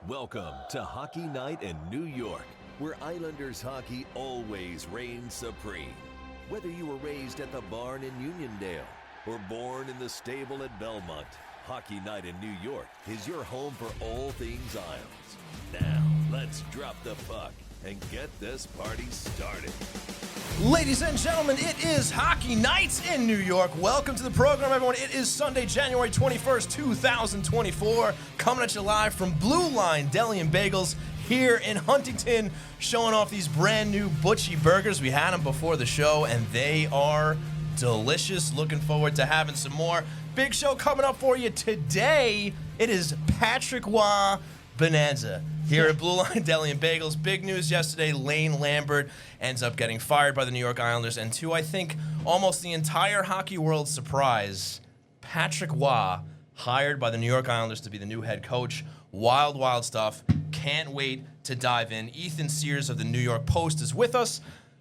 Welcome to Hockey Night in New York, where Islanders hockey always reigns supreme. Whether you were raised at the barn in Uniondale or born in the stable at Belmont, Hockey Night in New York is your home for all things Isles. Now, let's drop the puck and get this party started. Ladies and gentlemen, it is Hockey Nights in New York. Welcome to the program, everyone. It is Sunday, January 21st, 2024. Coming at you live from Blue Line Deli and Bagels here in Huntington, showing off these brand new Butchie burgers. We had them before the show, and they are delicious. Looking forward to having some more. Big show coming up for you today. It is Patrick Roy Bonanza here at Blue Line Deli and Bagels. Big news yesterday, Lane Lambert ends up getting fired by the New York Islanders. And to, I think, almost the entire hockey world's surprise, Patrick Roy hired by the New York Islanders to be the new head coach. Wild, wild stuff. Can't wait to dive in. Ethan Sears of the New York Post is with us.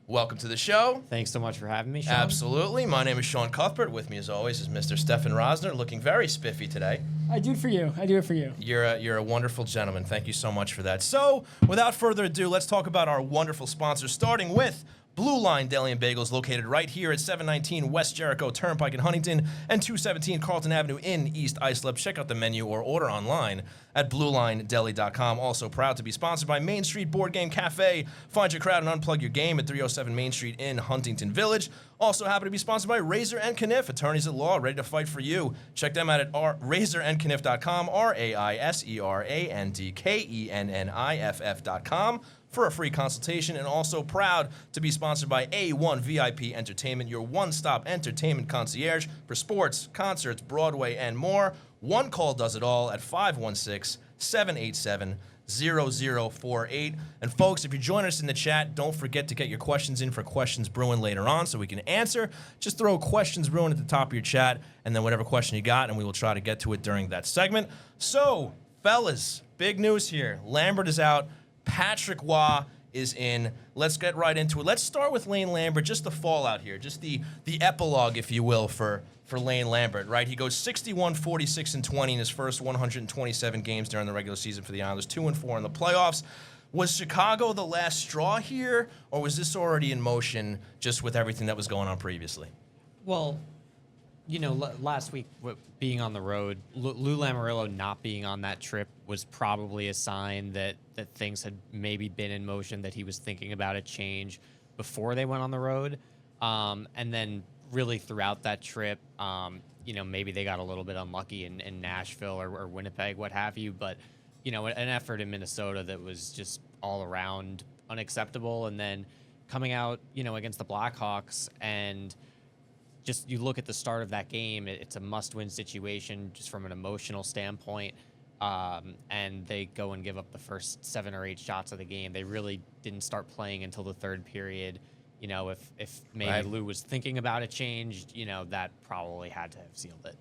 Welcome to the show. Thanks so much for having me, Sean. Absolutely. My name is Sean Cuthbert. With me, as always, is Mr. Stefen Rosner, looking very spiffy today. I do it for you. I do it for you. You're a wonderful gentleman. Thank you so much for that. So, without further ado, let's talk about our wonderful sponsors, starting with Blue Line Deli and Bagels, located right here at 719 West Jericho Turnpike in Huntington and 217 Carlton Avenue in East Islip. Check out the menu or order online at BlueLineDeli.com. Also proud to be sponsored by Main Street Board Game Cafe. Find your crowd and unplug your game at 307 Main Street in Huntington Village. Also happy to be sponsored by Razor and Kniff, attorneys at law ready to fight for you. Check them out at razorandkniff.com, RAISERANDKENNIFF.com. for a free consultation, and also proud to be sponsored by A1 VIP Entertainment, your one-stop entertainment concierge for sports, concerts, Broadway, and more. One call does it all at 516-787-0048. And folks, if you're joining us in the chat, don't forget to get your questions in for Questions Brewing later on so we can answer. Just throw Questions Brewing at the top of your chat, and then whatever question you got, and we will try to get to it during that segment. So, fellas, big news here. Lambert is out. Patrick Roy is in. Let's get right into it. Let's start with Lane Lambert, just the fallout here, just the epilogue, if you will, for Lane Lambert, right? He goes 61, 46, and 20 in his first 127 games during the regular season for the Islanders, 2-4 in the playoffs. Was Chicago the last straw here, or was this already in motion just with everything that was going on previously? Well, you know, last week being on the road, Lou Lamoriello not being on that trip was probably a sign that things had maybe been in motion, that he was thinking about a change before they went on the road. And then really throughout that trip, you know, maybe they got a little bit unlucky in Nashville or Winnipeg, what have you. But, you know, an effort in Minnesota that was just all around unacceptable. And then coming out, you know, against the Blackhawks, and just you look at the start of that game, it's a must-win situation just from an emotional standpoint, and they go and give up the first 7 or 8 shots of the game. They really didn't start playing until the third period. You know, if maybe Right. Lou was thinking about a change, you know, that probably had to have sealed it.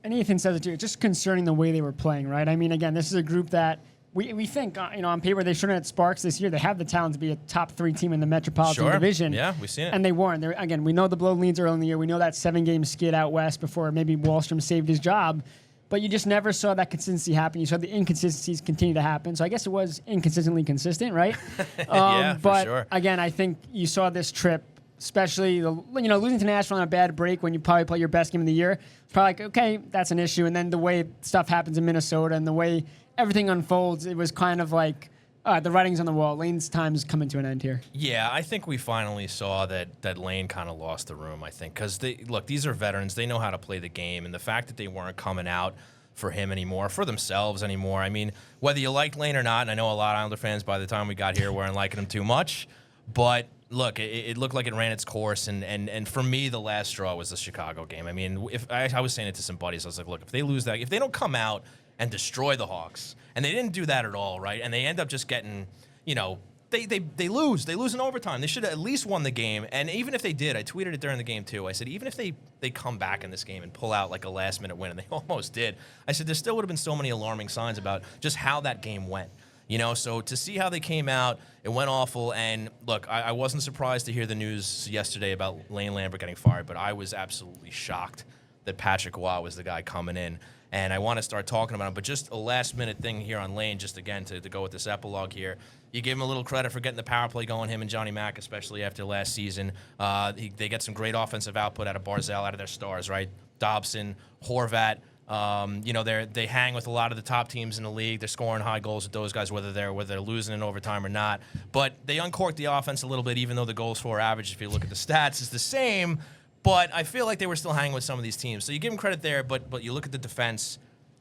And Ethan says it too. It's just concerning the way they were playing, right? I mean, again, this is a group that we think, you know, on paper they shouldn't have Sparks this year. They have the talent to be a top 3 team in the Metropolitan Division. Yeah, we've seen it. And they weren't. Again, we know the blow leads early in the year. We know that 7-game skid out west before maybe Wallstrom saved his job. But you just never saw that consistency happen. You saw the inconsistencies continue to happen. So I guess it was inconsistently consistent, right? Yeah, for but sure. Again, I think you saw this trip, especially losing to Nashville on a bad break when you probably play your best game of the year. It's probably like, okay, that's an issue. And then the way stuff happens in Minnesota and the way everything unfolds, it was kind of like the writing's on the wall. Lane's time's coming to an end here. Yeah, I think we finally saw that Lane kind of lost the room, I think. Because, these are veterans. They know how to play the game. And the fact that they weren't coming out for him anymore, for themselves anymore. I mean, whether you liked Lane or not, and I know a lot of Islander fans by the time we got here weren't liking him too much. But, look, it looked like it ran its course. And for me, the last straw was the Chicago game. I mean, if I was saying it to some buddies, I was like, look, if they lose that, if they don't come out and destroy the Hawks, and they didn't do that at all, right? And they end up just getting, you know, they lose. They lose in overtime. They should have at least won the game. And even if they did, I tweeted it during the game too. I said, even if they come back in this game and pull out like a last-minute win, and they almost did, I said there still would have been so many alarming signs about just how that game went. You know, so to see how they came out, it went awful. And look, I wasn't surprised to hear the news yesterday about Lane Lambert getting fired, but I was absolutely shocked that Patrick Roy was the guy coming in. and I want to start talking about him. But just a last-minute thing here on Lane, just again to go with this epilogue here. You give him a little credit for getting the power play going, him and Johnny Mack, especially after last season. They get some great offensive output out of Barzal, out of their stars, right? Dobson, Horvat. They hang with a lot of the top teams in the league. They're scoring high goals with those guys, whether they're losing in overtime or not. But they uncorked the offense a little bit, even though the goals for average, if you look at the stats, is the same. But I feel like they were still hanging with some of these teams. So you give them credit there, but you look at the defense,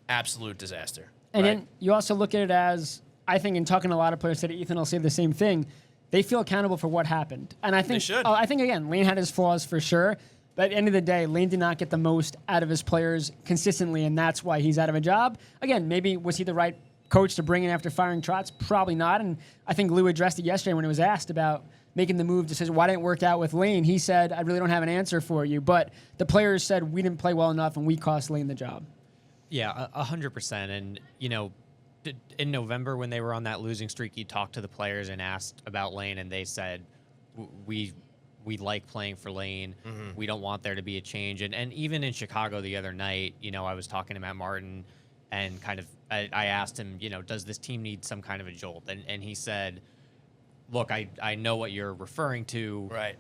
absolute disaster. And right? then you also look at it as, I think, in talking to a lot of players today, Ethan will say the same thing. They feel accountable for what happened. And I think, they should. I think, again, Lane had his flaws for sure. But at the end of the day, Lane did not get the most out of his players consistently, and that's why he's out of a job. Again, maybe was he the right coach to bring in after firing Trotz? Probably not. And I think Lou addressed it yesterday when he was asked about making the move to say, why didn't it work out with Lane? He said, I really don't have an answer for you. But the players said, we didn't play well enough, and we cost Lane the job. Yeah, 100%. And, in November when they were on that losing streak, he talked to the players and asked about Lane, and they said, we like playing for Lane. Mm-hmm. We don't want there to be a change. And even in Chicago the other night, I was talking to Matt Martin and I asked him, does this team need some kind of a jolt? And he said, look, I know what you're referring to. Right.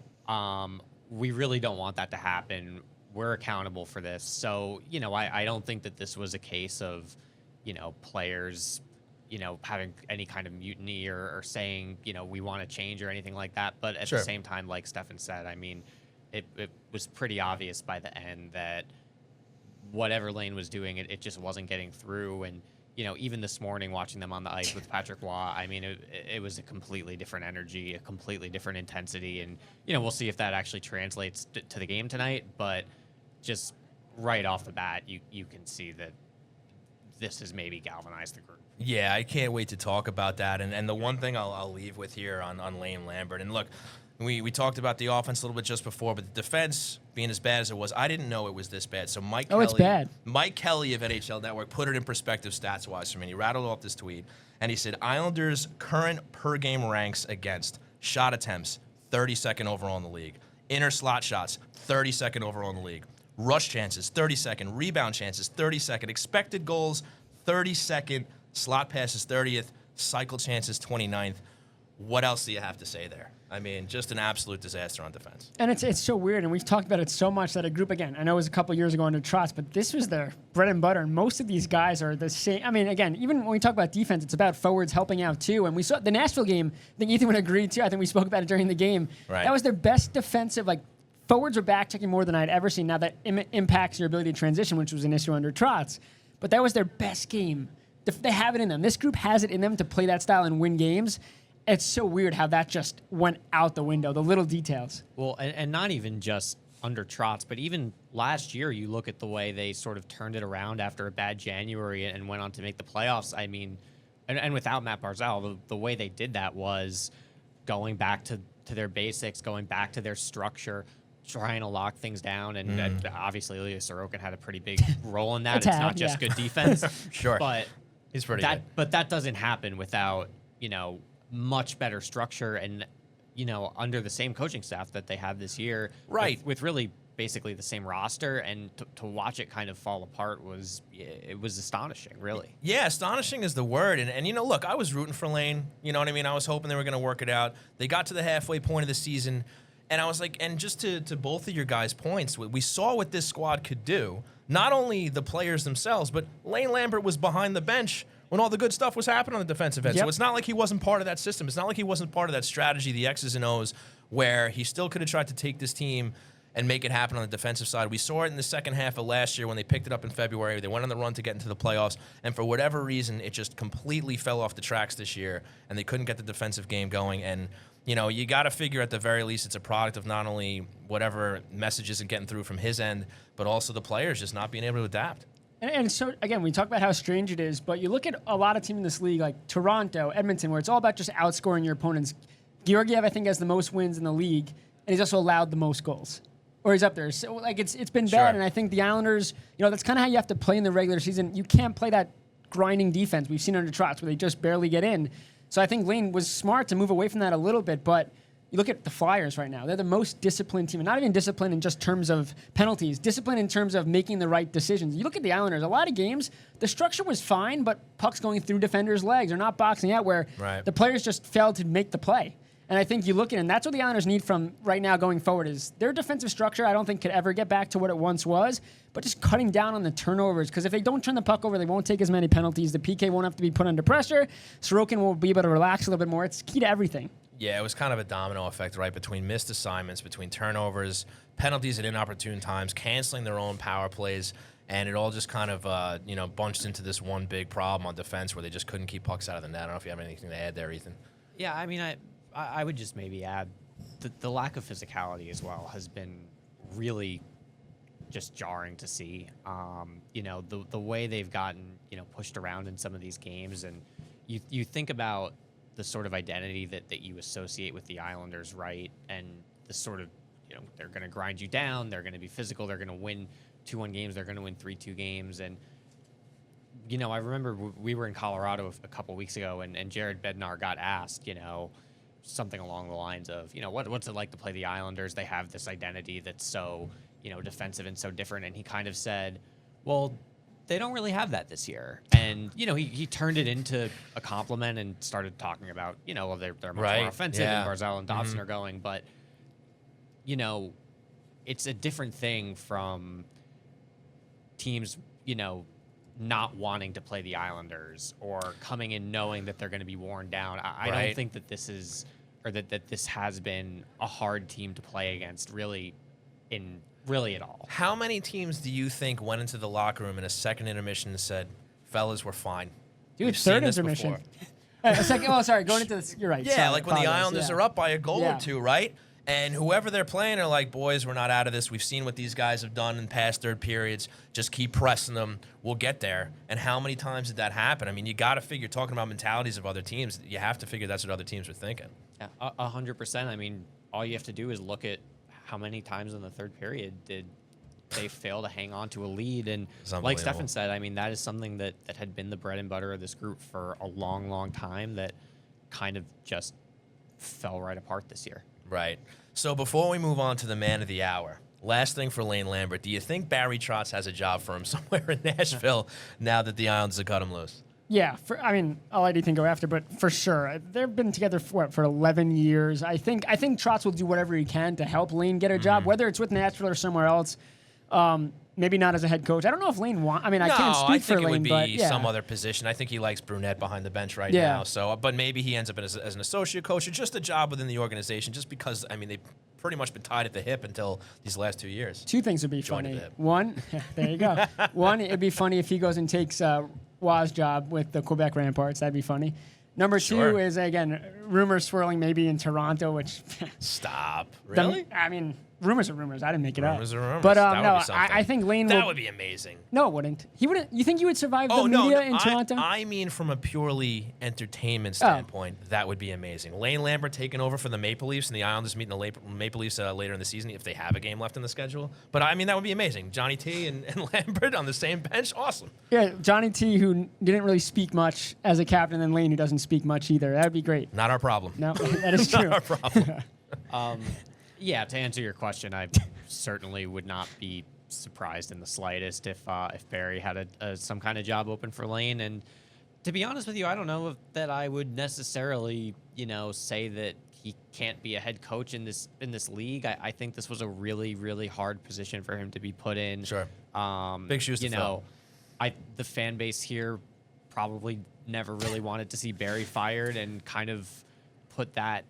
We really don't want that to happen. We're accountable for this. So, I don't think that this was a case of, players having any kind of mutiny or saying, we want to change or anything like that. But at the same time, like Stefen said, I mean, it was pretty obvious by the end that whatever Lane was doing, it just wasn't getting through. And, even this morning watching them on the ice with Patrick Roy, I mean, it was a completely different energy, a completely different intensity. And, we'll see if that actually translates to the game tonight. But just right off the bat, you can see that this has maybe galvanized the group. Yeah, I can't wait to talk about that. And the one thing I'll leave with here on Lane Lambert, and look, we talked about the offense a little bit just before, but the defense being as bad as it was, I didn't know it was this bad. So it's bad. Mike Kelly of NHL Network put it in perspective stats-wise for me. He rattled off this tweet, and he said, Islanders' current per-game ranks against shot attempts, 32nd overall in the league. Inner slot shots, 32nd overall in the league. Rush chances, 32nd. Rebound chances, 32nd. Expected goals, 32nd. Slot passes, 30th. Cycle chances, 29th. What else do you have to say there? I mean, just an absolute disaster on defense. And it's so weird, and we've talked about it so much that a group, again, I know it was a couple years ago under Trotz, but this was their bread and butter, and most of these guys are the same. I mean, again, even when we talk about defense, it's about forwards helping out, too. And we saw the Nashville game, I think Ethan would agree, too. I think we spoke about it during the game. Right. That was their best defensive, forwards were back-checking more than I'd ever seen. Now that impacts your ability to transition, which was an issue under Trotz. But that was their best game. They have it in them. This group has it in them to play that style and win games. It's so weird how that just went out the window, the little details. Well, and not even just under Trotz, but even last year, you look at the way they sort of turned it around after a bad January and went on to make the playoffs. I mean, and without Matt Barzal, the way they did that was going back to their basics, going back to their structure, trying to lock things down. And obviously, Ilya Sorokin had a pretty big role in that. It's not just good defense. Sure. But he's pretty good. But that doesn't happen without, much better structure and, under the same coaching staff that they have this year. Right. With really basically the same roster, and to watch it kind of fall apart was astonishing, really. Yeah, astonishing is the word. And look, I was rooting for Lane. You know what I mean? I was hoping they were going to work it out. They got to the halfway point of the season, and I was like, and just to both of your guys' points, we saw what this squad could do. Not only the players themselves, but Lane Lambert was behind the bench when all the good stuff was happening on the defensive end. Yep. So it's not like he wasn't part of that system. It's not like he wasn't part of that strategy, the X's and O's, where he still could have tried to take this team and make it happen on the defensive side. We saw it in the second half of last year when they picked it up in February. They went on the run to get into the playoffs, and for whatever reason, it just completely fell off the tracks this year, and they couldn't get the defensive game going. And, you got to figure at the very least it's a product of not only whatever message isn't getting through from his end, but also the players just not being able to adapt. And so, again, we talk about how strange it is, but you look at a lot of teams in this league, like Toronto, Edmonton, where it's all about just outscoring your opponents. Georgiev, I think, has the most wins in the league, and he's also allowed the most goals. Or he's up there. So, it's been bad, and I think the Islanders, that's kind of how you have to play in the regular season. You can't play that grinding defense we've seen under Trotz, where they just barely get in. So I think Lane was smart to move away from that a little bit, but You look at the Flyers right now. They're the most disciplined team. And not even disciplined in just terms of penalties. Disciplined in terms of making the right decisions. You look at the Islanders. A lot of games, the structure was fine, but pucks going through defenders' legs or not boxing out where the players just failed to make the play. And I think you look at it, and that's what the Islanders need from right now going forward is their defensive structure I don't think could ever get back to what it once was, but just cutting down on the turnovers. Because if they don't turn the puck over, they won't take as many penalties. The PK won't have to be put under pressure. Sorokin will be able to relax a little bit more. It's key to everything. Yeah, it was kind of a domino effect, right? Between missed assignments, between turnovers, penalties at inopportune times, canceling their own power plays, and it all just kind of, bunched into this one big problem on defense where they just couldn't keep pucks out of the net. I don't know if you have anything to add there, Ethan. Yeah, I mean, I would just maybe add the lack of physicality as well has been really just jarring to see. The way they've gotten, pushed around in some of these games, and you think about the sort of identity that you associate with the Islanders, right? And the sort of, they're going to grind you down. They're going to be physical. They're going to win 2-1 games. They're going to win 3-2 games. And, I remember we were in Colorado a couple weeks ago, and Jared Bednar got asked, something along the lines of, what's it like to play the Islanders? They have this identity that's so, defensive and so different. And he kind of said, well, they don't really have that this year. And, he turned it into a compliment and started talking about, they're much more offensive and Barzal and Dobson are going. But, it's a different thing from teams, not wanting to play the Islanders or coming in knowing that they're going to be worn down. I don't think that this is, or that this has been a hard team to play against really at all. How many teams do you think went into the locker room in a second intermission and said, fellas, we're fine? Dude, third intermission. Going into this, you're right. Yeah, sorry, like when the Islanders are up by a goal or two, right? And whoever they're playing are like, boys, we're not out of this. We've seen what these guys have done in past third periods. Just keep pressing them. We'll get there. And how many times did that happen? I mean, you got to figure, talking about mentalities of other teams, you have to figure that's what other teams are thinking. Yeah, 100%. I mean, all you have to do is look at how many times in the third period did they fail to hang on to a lead. And like Stefen said, I mean, that is something that had been the bread and butter of this group for a long, long time that kind of just fell right apart this year. Right. So before we move on to the man of the hour, last thing for Lane Lambert, do you think Barry Trotz has a job for him somewhere in Nashville now that the Islanders have cut him loose? Yeah, I'll let Ethan go after, but for sure. They've been together for 11 years. I think Trotz will do whatever he can to help Lane get a job, whether it's with Nashville or somewhere else. Maybe not as a head coach. I don't know if Lane wants. I mean, I can't speak for Lane, but it would be some other position. I think he likes Brunette behind the bench right now. So, but maybe he ends up as an associate coach or just a job within the organization. Just because they've pretty much been tied at the hip until these last 2 years. Two things would be funny. One, there you go. One, it'd be funny if he goes and takes Waz's job with the Quebec Ramparts. That'd be funny. Number two is again rumors swirling maybe in Toronto, which stop. Really? Rumors are rumors. I didn't make it up. Rumors are rumors. But I think Lane That would be amazing. No, it wouldn't. He wouldn't. You think you would survive the media in Toronto? I mean, from a purely entertainment standpoint, that would be amazing. Lane Lambert taking over for the Maple Leafs and the Islanders meeting the Maple Leafs later in the season if they have a game left in the schedule. But that would be amazing. Johnny T and Lambert on the same bench. Awesome. Yeah, Johnny T, who didn't really speak much as a captain, and Lane, who doesn't speak much either. That would be great. Not our problem. No, that is true. Not our problem. Yeah, to answer your question, I certainly would not be surprised in the slightest if Barry had some kind of job open for Lane. And to be honest with you, I don't know that I would necessarily, say that he can't be a head coach in this league. I think this was a really, really hard position for him to be put in. Sure. Big shoes to fill. The fan base here probably never really wanted to see Barry fired and kind of put that,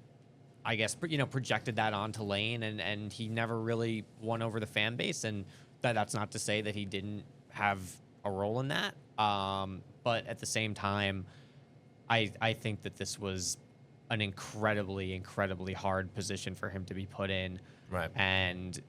I guess, projected that onto Lane, and he never really won over the fan base. And that's not to say that he didn't have a role in that. But at the same time, I think that this was an incredibly, incredibly hard position for him to be put in. Right. And,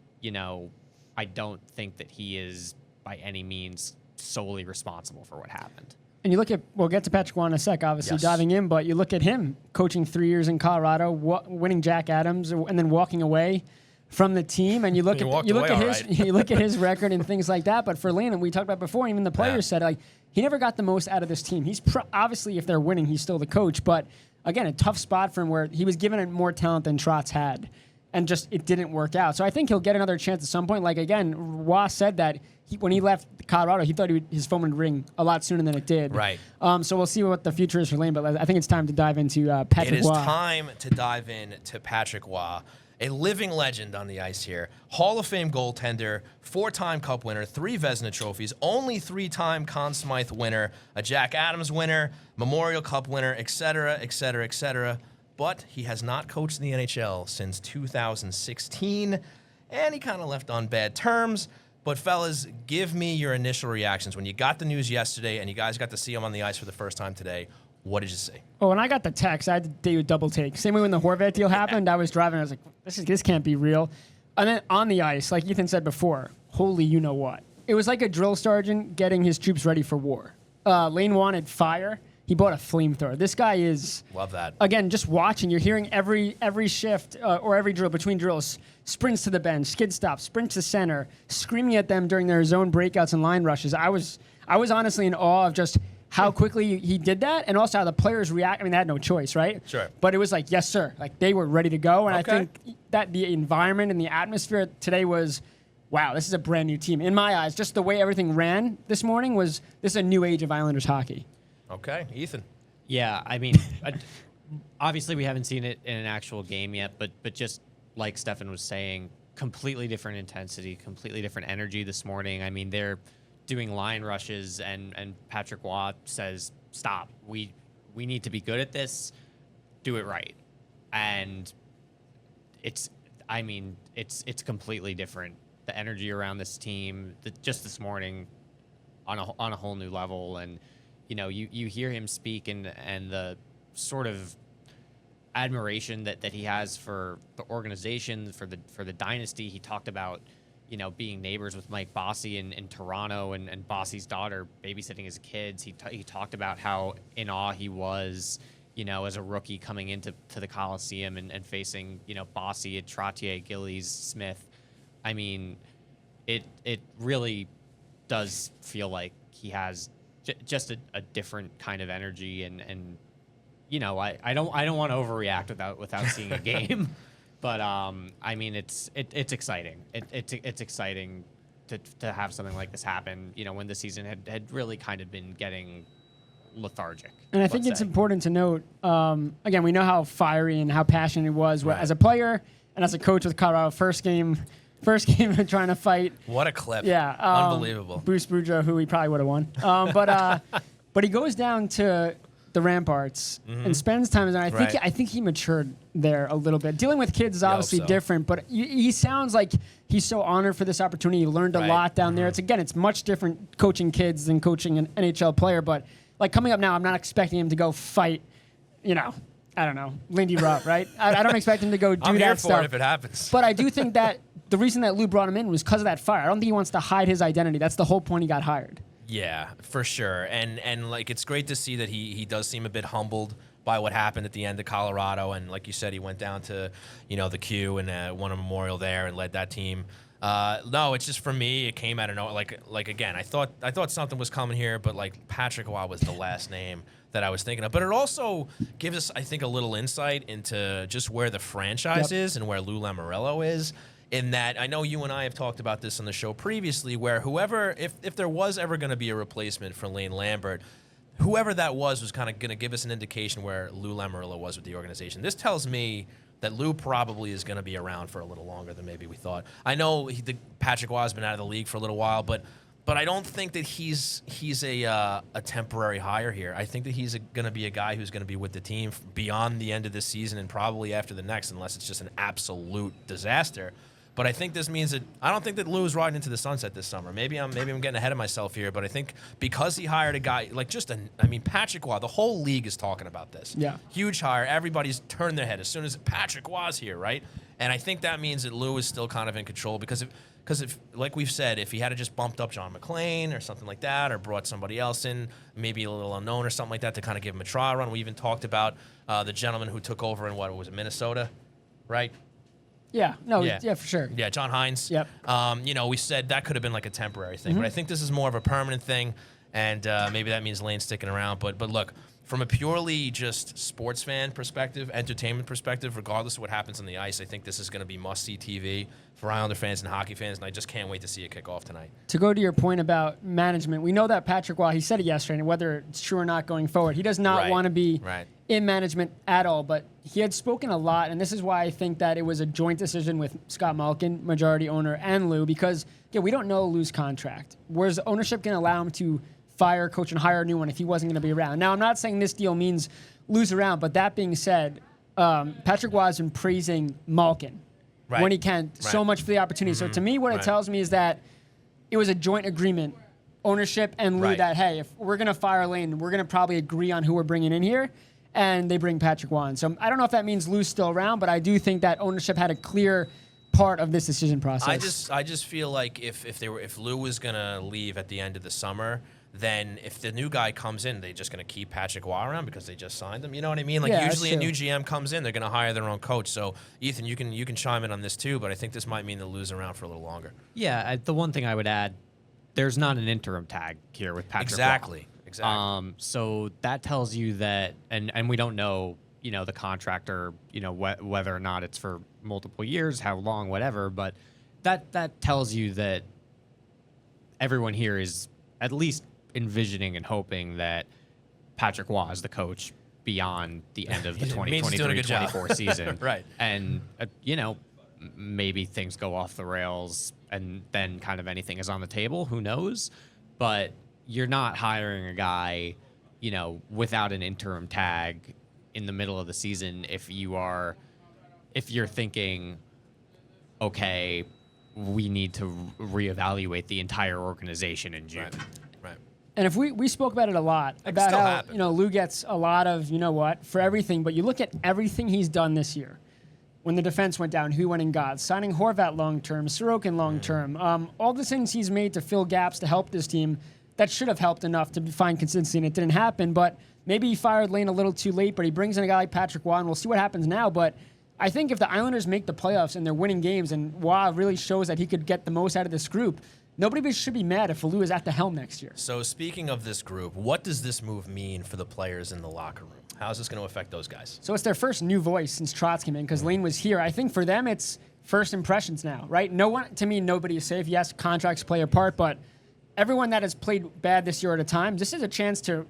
I don't think that he is by any means solely responsible for what happened. And you look at, we'll get to Patrick Roy in a sec, obviously, diving in, but you look at him coaching 3 years in Colorado, winning Jack Adams, and then walking away from the team. And you look at his record and things like that. But for Lane, and we talked about before, even the players said, he never got the most out of this team. He's obviously, if they're winning, he's still the coach. But again, a tough spot for him where he was given it more talent than Trotz had, and just it didn't work out. So I think he'll get another chance at some point. Like, again, Roy said that when he left Colorado, he thought his phone would ring a lot sooner than it did. Right. So we'll see what the future is for Lane, but I think it's time to dive into Patrick Roy. It is time to dive into Patrick Roy, a living legend on the ice here. Hall of Fame goaltender, 4-time Cup winner, 3 Vezina trophies, only 3-time Conn Smythe winner, a Jack Adams winner, Memorial Cup winner, etc., etc., etc. But he has not coached in the NHL since 2016, and he kind of left on bad terms. But fellas, give me your initial reactions. When you got the news yesterday and you guys got to see him on the ice for the first time today, what did you see? Well, when I got the text, I had to do a double take. Same way when the Horvat deal happened, I was driving, I was like, this can't be real. And then on the ice, like Ethan said before, holy you know what. It was like a drill sergeant getting his troops ready for war. Lane wanted fire. He bought a flamethrower. This guy is... Love that. Again, just watching, you're hearing every shift or every drill, between drills, sprints to the bench, skid stops, sprints to center, screaming at them during their zone breakouts and line rushes. I was honestly in awe of just how quickly he did that, and also how the players react. I mean, they had no choice, right? Sure. But it was like, yes, sir. Like, they were ready to go. And Okay. I think that the environment and the atmosphere today was, wow, this is a brand new team. In my eyes, just the way everything ran this morning this is a new age of Islanders hockey. Okay, Ethan. Yeah, I mean, obviously we haven't seen it in an actual game yet, but just like Stefen was saying, completely different intensity, completely different energy this morning. I mean, they're doing line rushes, and Patrick Roy says, "Stop. We need to be good at this. Do it right." And it's completely different. The energy around this team, just this morning, on a whole new level. And you know, you hear him speak, and the sort of admiration that he has for the organization, for the dynasty. He talked about, you know, being neighbors with Mike Bossy in Toronto, and Bossy's daughter babysitting his kids. He talked about how in awe he was, you know, as a rookie coming into the Coliseum and facing, you know, Bossy, Trottier, Gillies, Smith. I mean, it really does feel like he has just a different kind of energy, and you know, I don't want to overreact without seeing a game, but I mean, it's exciting. It's exciting to have something like this happen. You know, when the season had really kind of been getting lethargic. And I think it's important to note, again, we know how fiery and how passionate he was Right. as a player and as a coach with Colorado. First game trying to fight. What a clip. Yeah. Unbelievable. Bruce Boudreau, who he probably would have won. But he goes down to the Ramparts and spends time there. I think he matured there a little bit. Dealing with kids is obviously different, but he sounds like he's so honored for this opportunity. He learned a lot down there. It's much different coaching kids than coaching an NHL player, but like coming up now, I'm not expecting him to go fight, you know, I don't know, Lindy Rupp, right? I don't expect him to go do I'm that here stuff. for it if it happens. But I do think that the reason that Lou brought him in was because of that fire. I don't think he wants to hide his identity. That's the whole point he got hired. Yeah, for sure. And like, it's great to see that he does seem a bit humbled by what happened at the end of Colorado. And like you said, he went down to, you know, the Q and won a Memorial there and led that team. No, it's just, for me, it came out of nowhere. Like again, I thought something was coming here, but like Patrick Roy was the last name that I was thinking of. But it also gives us, I think, a little insight into just where the franchise is and where Lou Lamoriello is. In that, I know you and I have talked about this on the show previously, where whoever, if there was ever going to be a replacement for Lane Lambert, whoever that was kind of going to give us an indication where Lou Lamoriello was with the organization. This tells me that Lou probably is going to be around for a little longer than maybe we thought. I know Patrick Roy has been out of the league for a little while, but I don't think that he's a temporary hire here. I think that he's going to be a guy who's going to be with the team beyond the end of this season and probably after the next, unless it's just an absolute disaster. But I think this means that I don't think that Lou is riding into the sunset this summer. Maybe I'm getting ahead of myself here, but I think because he hired a guy like Patrick Roy, the whole league is talking about this. Yeah. Huge hire. Everybody's turned their head as soon as Patrick Roy's here, right? And I think that means that Lou is still kind of in control because if like we've said, if he had just bumped up John McClain or something like that, or brought somebody else in, maybe a little unknown or something like that, to kind of give him a trial run. We even talked about the gentleman who took over in Minnesota, right? Yeah, for sure. Yeah, John Hines. Yep. You know, we said that could have been like a temporary thing, but I think this is more of a permanent thing, and maybe that means Lane's sticking around. But look, from a purely just sports fan perspective, entertainment perspective, regardless of what happens on the ice, I think this is going to be must-see TV for Islander fans and hockey fans, and I just can't wait to see it kick off tonight. To go to your point about management, we know that Patrick Waugh, he said it yesterday, and whether it's true or not going forward, he does not want to be in management at all, but he had spoken a lot, and this is why I think that it was a joint decision with Scott Malkin, majority owner, and Lou, because we don't know Lou's contract. Where's ownership going to allow him to fire a coach and hire a new one if he wasn't going to be around? Now, I'm not saying this deal means Lou's around, but that being said, Patrick Waugh has been praising Malkin when he can so much for the opportunity. So to me, what it tells me is that it was a joint agreement, ownership and Lou, that, hey, if we're going to fire Lane, we're going to probably agree on who we're bringing in here, and they bring Patrick Waugh in. So I don't know if that means Lou's still around, but I do think that ownership had a clear part of this decision process. I just feel like if Lou was going to leave at the end of the summer, then if the new guy comes in, they're just going to keep Patrick Waugh around because they just signed him. You know what I mean? Like usually a new GM comes in, they're going to hire their own coach. So Ethan, you can chime in on this too, but I think this might mean they'll lose around for a little longer. Yeah, the one thing I would add, there's not an interim tag here with Patrick Waugh. Exactly. So that tells you that, and we don't know, the contract or, whether or not it's for multiple years, how long, whatever, but that tells you that everyone here is at least envisioning and hoping that Patrick Waugh is the coach beyond the end of the 2023-24 season. Right. And, maybe things go off the rails and then kind of anything is on the table. Who knows? But you're not hiring a guy, without an interim tag in the middle of the season if you're thinking, okay, we need to reevaluate the entire organization in June. Right. And if we spoke about it a lot, about how, Lou gets a lot of, for everything, but you look at everything he's done this year. When the defense went down, who went and got? Signing Horvat long-term, Sorokin long-term. All the things he's made to fill gaps to help this team, that should have helped enough to find consistency, and it didn't happen. But maybe he fired Lane a little too late, but he brings in a guy like Patrick Waugh, and we'll see what happens now. But I think if the Islanders make the playoffs and they're winning games and Waugh really shows that he could get the most out of this group, nobody should be mad if Lou is at the helm next year. So speaking of this group, what does this move mean for the players in the locker room? How is this going to affect those guys? So it's their first new voice since Trotz came in because Lane was here. I think for them it's first impressions now, right? Nobody is safe. Yes, contracts play a part, but everyone that has played bad this year at a time, this is a chance to,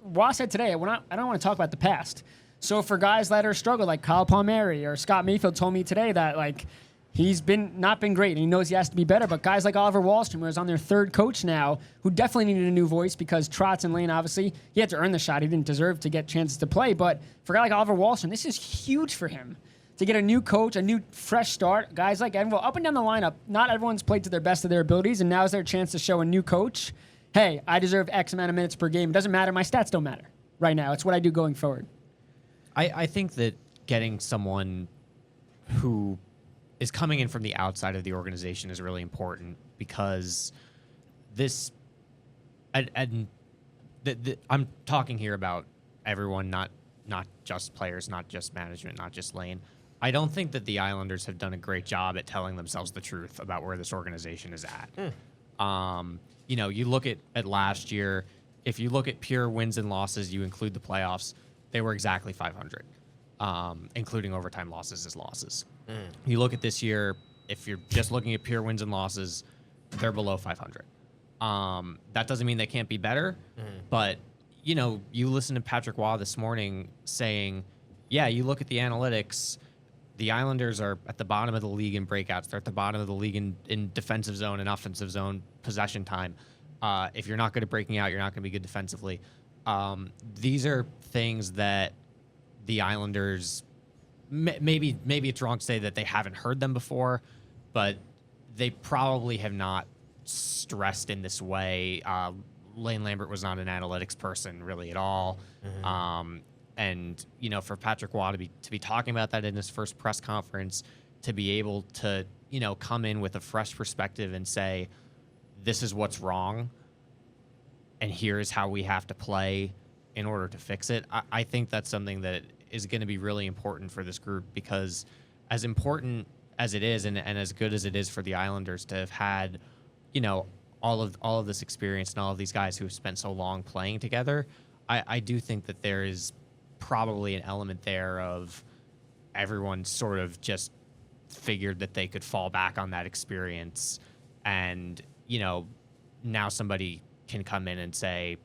Waugh said today, I don't want to talk about the past. So for guys that are struggling, like Kyle Palmieri or Scott Mayfield told me today that, he's not been great, and he knows he has to be better. But guys like Oliver Wahlstrom, who is on their third coach now, who definitely needed a new voice because Trotz and Lane, obviously, he had to earn the shot. He didn't deserve to get chances to play. But for a guy like Oliver Wahlstrom, this is huge for him to get a new coach, a new fresh start. Guys like Evan, up and down the lineup, not everyone's played to their best of their abilities, and now is their chance to show a new coach, hey, I deserve X amount of minutes per game. It doesn't matter. My stats don't matter right now. It's what I do going forward. I think that getting someone who is coming in from the outside of the organization is really important because I'm talking here about everyone, not just players, not just management, not just Lane. I don't think that the Islanders have done a great job at telling themselves the truth about where this organization is at. You look at last year, if you look at pure wins and losses, you include the playoffs, they were exactly 500, including overtime losses as losses. You look at this year, if you're just looking at pure wins and losses, they're below 500. That doesn't mean they can't be better, but you listen to Patrick Waugh this morning saying, yeah, you look at the analytics, the Islanders are at the bottom of the league in breakouts. They're at the bottom of the league in defensive zone and offensive zone possession time. If you're not good at breaking out, you're not going to be good defensively. These are things that the Islanders, maybe it's wrong to say that they haven't heard them before, but they probably have not stressed in this way. Lane Lambert was not an analytics person really at all. And for Patrick Waugh to be talking about that in his first press conference, to be able to come in with a fresh perspective and say, this is what's wrong, and here's how we have to play in order to fix it. I think that's something that is going to be really important for this group, because as important as it is and as good as it is for the Islanders to have had, all of this experience and all of these guys who have spent so long playing together, I do think that there is probably an element there of everyone sort of just figured that they could fall back on that experience, and now somebody can come in and say,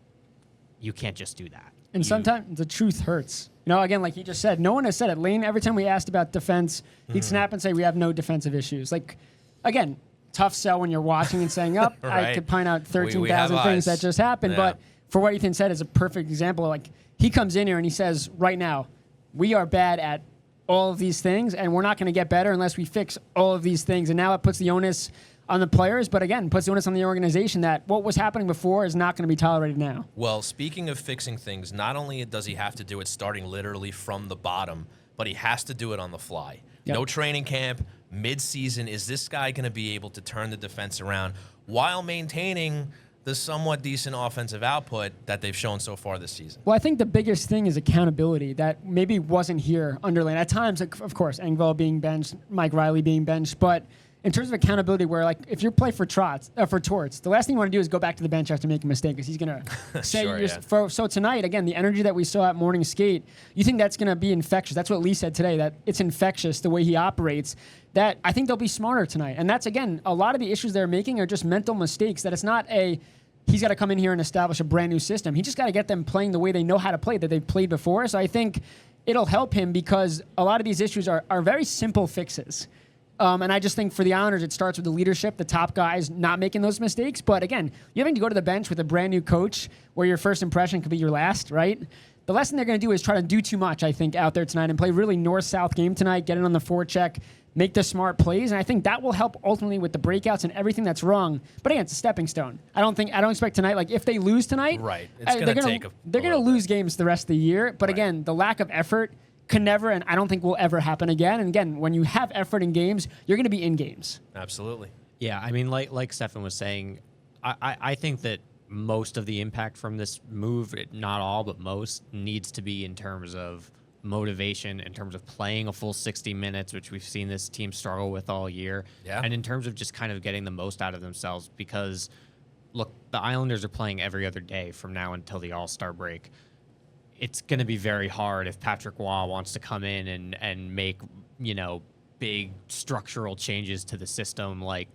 you can't just do that. And sometimes the truth hurts. Again, like he just said, no one has said it. Lane, every time we asked about defense, he'd snap and say, we have no defensive issues. Like, again, tough sell when you're watching and saying, right. I could point out 13,000 things that just happened. Yeah. But for what Ethan said is a perfect example. Like, he comes in here and he says, right now, we are bad at all of these things, and we're not going to get better unless we fix all of these things. And now it puts the onus on the players, but again, puts the onus on the organization that what was happening before is not going to be tolerated now. Well, speaking of fixing things, not only does he have to do it starting literally from the bottom, but he has to do it on the fly. Yep. No training camp, mid-season. Is this guy going to be able to turn the defense around while maintaining the somewhat decent offensive output that they've shown so far this season? Well, I think the biggest thing is accountability that maybe wasn't here under Lane. At times, of course, Engvall being benched, Mike Riley being benched, but in terms of accountability, where like if you play for Torts, the last thing you want to do is go back to the bench after making a mistake because he's going to say, so tonight, again, the energy that we saw at morning skate, you think that's going to be infectious. That's what Lee said today, that it's infectious the way he operates. That I think they'll be smarter tonight. And that's, again, a lot of the issues they're making are just mental mistakes, that it's not he's got to come in here and establish a brand new system. He just got to get them playing the way they know how to play, that they've played before. So I think it'll help him because a lot of these issues are very simple fixes. And I just think for the Islanders, it starts with the leadership, the top guys not making those mistakes. But again, you're having to go to the bench with a brand new coach where your first impression could be your last, right? The lesson they're going to do is try to do too much, I think, out there tonight and play really north-south game tonight, get it on the forecheck, make the smart plays. And I think that will help ultimately with the breakouts and everything that's wrong. But again, it's a stepping stone. I don't expect tonight, like if they lose tonight, right, it's they're going to lose games the rest of the year. But again, the lack of effort can never, and I don't think will ever happen again. And again, when you have effort in games, you're going to be in games. Absolutely. Yeah, I mean, like Stefen was saying, I think that most of the impact from this move, not all, but most, needs to be in terms of motivation, in terms of playing a full 60 minutes, which we've seen this team struggle with all year, and in terms of just kind of getting the most out of themselves. Because, look, the Islanders are playing every other day from now until the All-Star break. It's going to be very hard if Patrick Waugh wants to come in and make, big structural changes to the system. Like,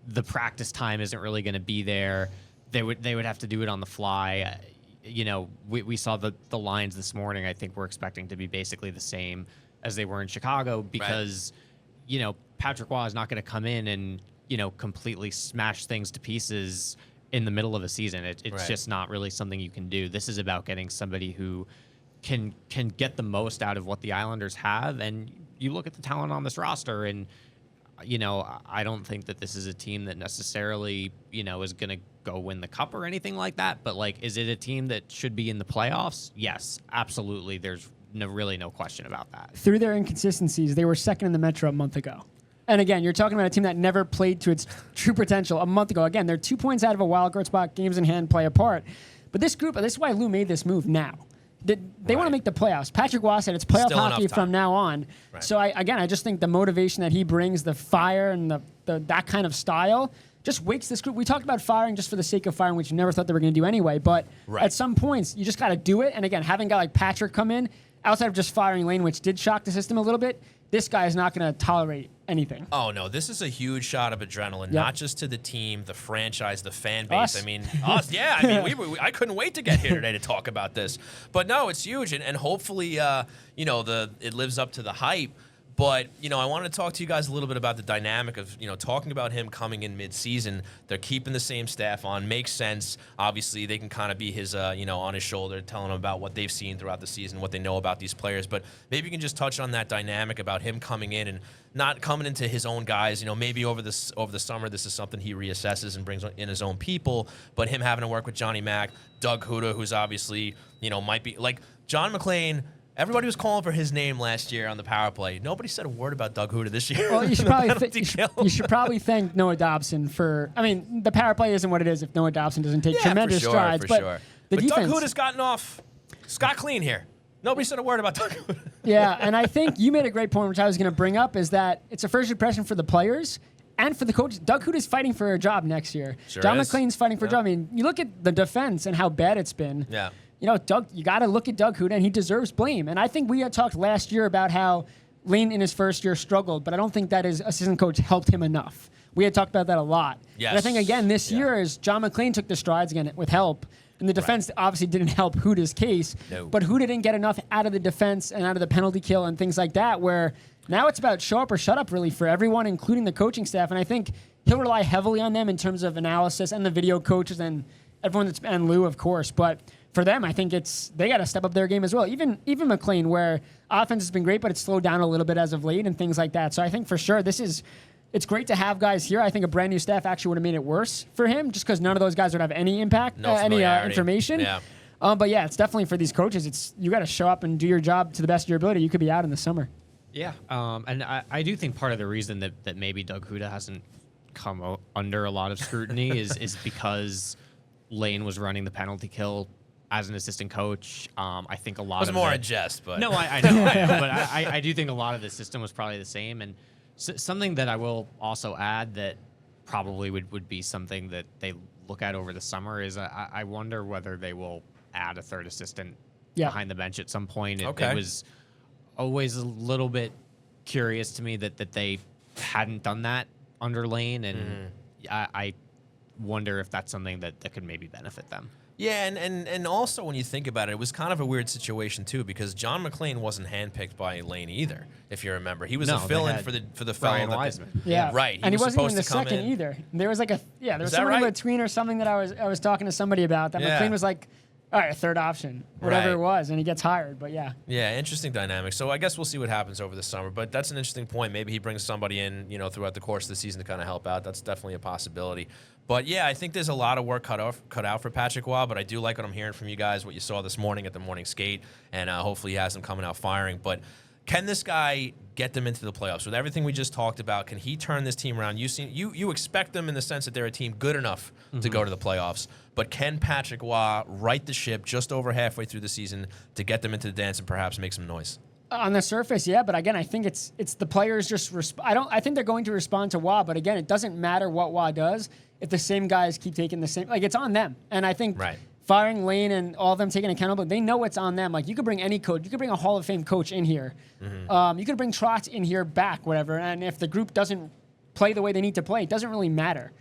the practice time isn't really going to be there. They would have to do it on the fly. We saw the lines this morning. I think we're expecting to be basically the same as they were in Chicago because, Patrick Waugh is not going to come in and, completely smash things to pieces in the middle of a season. It's just not really something you can do. This is about getting somebody who can get the most out of what the Islanders have. And you look at the talent on this roster, and I don't think that this is a team that necessarily is going to go win the cup or anything like that. But like, is it a team that should be in the playoffs? Yes, absolutely. There's really no question about that. Through their inconsistencies, they were second in the Metro a month ago. And again, you're talking about a team that never played to its true potential a month ago. Again, they're 2 points out of a wild card spot, games in hand play apart. But this group, this is why Lou made this move now. They want to make the playoffs. Patrick Waugh said it's playoff hockey from now on. Right. So I just think the motivation that he brings, the fire and the that kind of style, just wakes this group. We talked about firing just for the sake of firing, which you never thought they were going to do anyway. But at some points, you just got to do it. And again, having a guy like Patrick come in, outside of just firing Lane, which did shock the system a little bit, this guy is not going to tolerate anything. Oh, no. This is a huge shot of adrenaline, not just to the team, the franchise, the fan base. Us. I mean, us. Yeah, I mean, I couldn't wait to get here today to talk about this. But no, it's huge. And hopefully, it lives up to the hype. But, I want to talk to you guys a little bit about the dynamic of, talking about him coming in mid-season. They're keeping the same staff on. Makes sense. Obviously, they can kind of be his, on his shoulder, telling him about what they've seen throughout the season, what they know about these players. But maybe you can just touch on that dynamic about him coming in and not coming into his own guys. Maybe over the summer, this is something he reassesses and brings in his own people. But him having to work with Johnny Mac, Doug Huda, who's obviously, might be like John McClain. Everybody was calling for his name last year on the power play. Nobody said a word about Doug Huda this year. Well, you should probably thank Noah Dobson for. I mean, the power play isn't what it is if Noah Dobson doesn't take tremendous strides. But Doug Huda's gotten off scot clean here. Nobody said a word about Doug Huda. Yeah, and I think you made a great point, which I was going to bring up, is that it's a first impression for the players and for the coaches. Doug Huda's fighting for a job next year. Sure John is. McClain's fighting for a job. I mean, you look at the defense and how bad it's been. Yeah. Doug, you got to look at Doug Huda, and he deserves blame. And I think we had talked last year about how Lane in his first year struggled, but I don't think that his assistant coach helped him enough. We had talked about that a lot. Yes. And I think, again, this year, as John McClain took the strides again with help, and the defense obviously didn't help Huda's case, but Huda didn't get enough out of the defense and out of the penalty kill and things like that, where now it's about show up or shut up, really, for everyone, including the coaching staff. And I think he'll rely heavily on them in terms of analysis and the video coaches and everyone and Lou, of course. But for them, I think they got to step up their game as well. Even McClain, where offense has been great, but it's slowed down a little bit as of late and things like that. So I think for sure it's great to have guys here. I think a brand new staff actually would have made it worse for him, just because none of those guys would have any impact, any information. Yeah. But yeah, it's definitely for these coaches. You got to show up and do your job to the best of your ability. You could be out in the summer. Yeah, and I do think part of the reason that maybe Doug Huda hasn't come under a lot of scrutiny is because Lane was running the penalty kill as an assistant coach. I think a lot of it was more a jest, but no, I know, but I do think a lot of the system was probably the same. And something that I will also add that probably would be something that they look at over the summer is I wonder whether they will add a third assistant behind the bench at some point. It was always a little bit curious to me that they hadn't done that under Lane, and I wonder if that's something that could maybe benefit them. Yeah, and also when you think about it, it was kind of a weird situation too, because John McClain wasn't handpicked by Lane either. If you remember, he was a fill-in for the fellow Wiseman. Yeah, right. And he wasn't even the second either. There was there was somebody with a tween or something that I was talking to somebody about that McClain was like, all right, a third option, whatever it was, and he gets hired. But yeah. Yeah, interesting dynamic. So I guess we'll see what happens over the summer. But that's an interesting point. Maybe he brings somebody in, throughout the course of the season to kind of help out. That's definitely a possibility. But yeah, I think there's a lot of work cut out for Patrick Waugh. But I do like what I'm hearing from you guys, what you saw this morning at the morning skate, and hopefully he has them coming out firing. But can this guy get them into the playoffs? With everything we just talked about, can he turn this team around? You expect them in the sense that they're a team good enough to go to the playoffs. But can Patrick Waugh right the ship just over halfway through the season to get them into the dance and perhaps make some noise? On the surface, yeah, but again, I think it's the players just. I think they're going to respond to Waugh, but again, it doesn't matter what Waugh does if the same guys keep taking the same. Like, it's on them, and I think firing Lane and all of them taking accountability, they know it's on them. Like, you could bring any coach, you could bring a Hall of Fame coach in here, you could bring Trotz in here back, whatever, and if the group doesn't play the way they need to play, it doesn't really matter.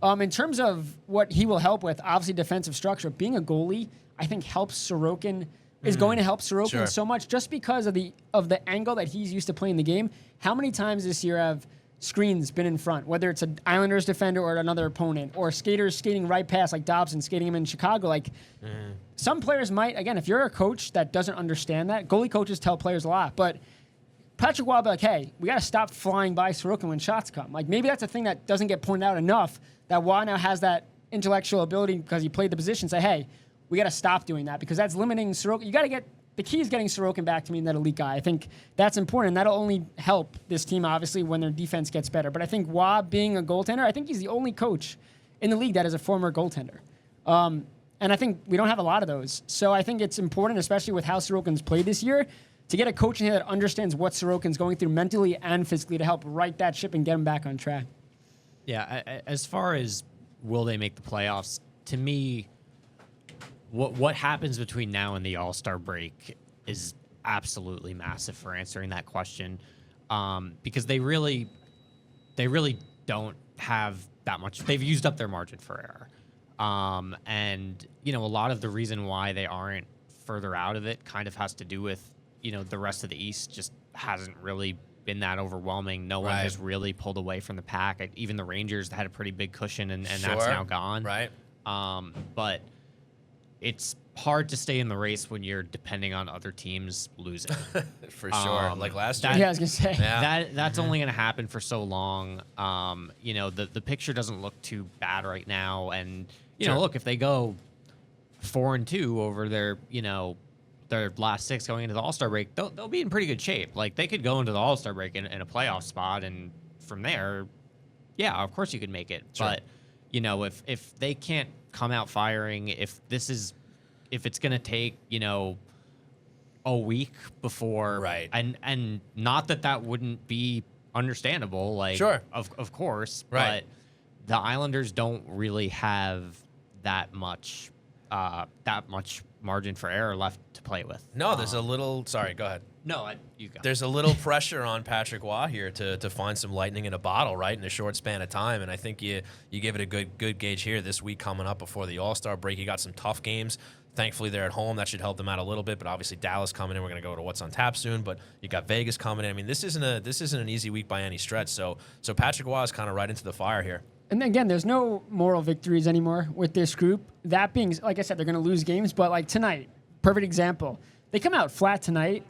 In terms of what he will help with, obviously defensive structure, being a goalie, I think helps Sorokin. Is going to help Sorokin so much just because of the angle that he's used to playing the game. How many times this year have screens been in front, whether it's an Islanders defender or another opponent, or skaters skating right past, like Dobson skating him in Chicago? Like, some players might, again, if you're a coach that doesn't understand that, goalie coaches tell players a lot, but Patrick Waugh will be like, hey, we got to stop flying by Sorokin when shots come. Like, maybe that's a thing that doesn't get pointed out enough, that Waugh now has that intellectual ability because he played the position, say, hey, we got to stop doing that because that's limiting Sorokin. You got to the key is getting Sorokin back to being that elite guy. I think that's important. That'll only help this team, obviously, when their defense gets better. But I think Waugh being a goaltender, I think he's the only coach in the league that is a former goaltender. And I think we don't have a lot of those. So I think it's important, especially with how Sorokin's played this year, to get a coach in here that understands what Sorokin's going through mentally and physically to help right that ship and get him back on track. Yeah, as far as will they make the playoffs, to me, what happens between now and the All-Star break is absolutely massive for answering that question, because they really don't have that much. They've used up their margin for error, and a lot of the reason why they aren't further out of it kind of has to do with the rest of the East just hasn't really been that overwhelming. No one has really pulled away from the pack. Even the Rangers had a pretty big cushion, and that's now gone. Right. But it's hard to stay in the race when you're depending on other teams losing. For sure. Like last year. Yeah, I was going to say. That's only going to happen for so long. The picture doesn't look too bad right now. And, look, if they go 4-2 over their last 6 going into the All-Star break, they'll be in pretty good shape. Like, they could go into the All-Star break in a playoff spot, and from there, yeah, of course you could make it. Sure. But, if they can't come out firing, if it's going to take, a week before, and not that wouldn't be understandable, like, of course, but the Islanders don't really have that much that much margin for error left to play with. No, there's a little. Sorry, go ahead. No, you go. There's a little pressure on Patrick Waugh here to find some lightning in a bottle, right, in a short span of time. And I think you give it a good gauge here this week coming up before the All-Star break. You got some tough games. Thankfully, they're at home. That should help them out a little bit. But obviously, Dallas coming in. We're going to go to what's on tap soon. But you got Vegas coming in. I mean, this isn't an easy week by any stretch. So Patrick Waugh is kind of right into the fire here. And again, there's no moral victories anymore with this group. That being, like I said, they're going to lose games. But like tonight, perfect example. They come out flat tonight.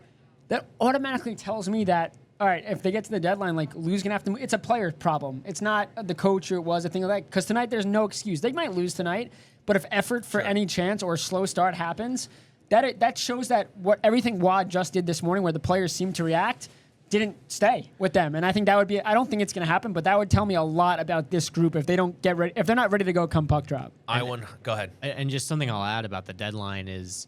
That automatically tells me that, all right, if they get to the deadline, like Lou's going to have to move. It's a player problem. It's not the coach or it was a thing like that. Because tonight, there's no excuse. They might lose tonight. But if effort for any chance or slow start happens, that shows that what everything Waugh just did this morning, where the players seemed to react, didn't stay with them. And I think that would be. I don't think it's going to happen, but that would tell me a lot about this group if they don't get ready. If they're not ready to go come puck drop. Go ahead. And just something I'll add about the deadline is,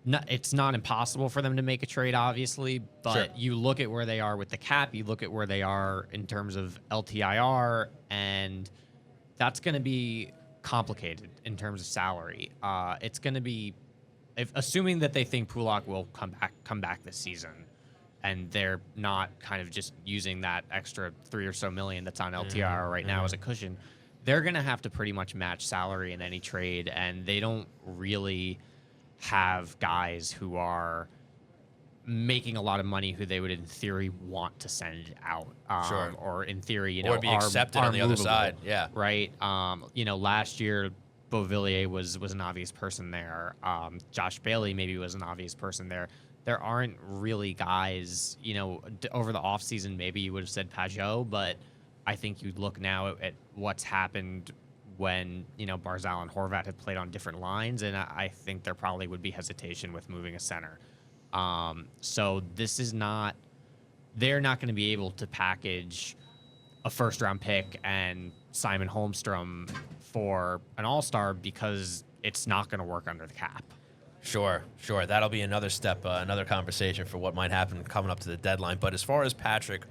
it's not impossible for them to make a trade, obviously, but you look at where they are with the cap, you look at where they are in terms of LTIR, and that's going to be complicated in terms of salary. It's going to be, assuming that they think Pulock will come back this season, and they're not kind of just using that extra $3 or so million that's on LTIR right now as a cushion, they're going to have to pretty much match salary in any trade, and they don't really have guys who are making a lot of money who they would in theory want to send out, or in theory, or be accepted on the other side. Yeah, right. Last year Beauvillier was an obvious person there. Josh Bailey maybe was an obvious person there. There aren't really guys. Over the offseason, maybe you would have said Pajot, but I think you'd look now at what's happened when Barzal and Horvat had played on different lines, and I think there probably would be hesitation with moving a center. So this is not. They're not going to be able to package a first-round pick and Simon Holmstrom for an All-Star because it's not going to work under the cap. Sure. That'll be another step, another conversation for what might happen coming up to the deadline. But as far as Patrick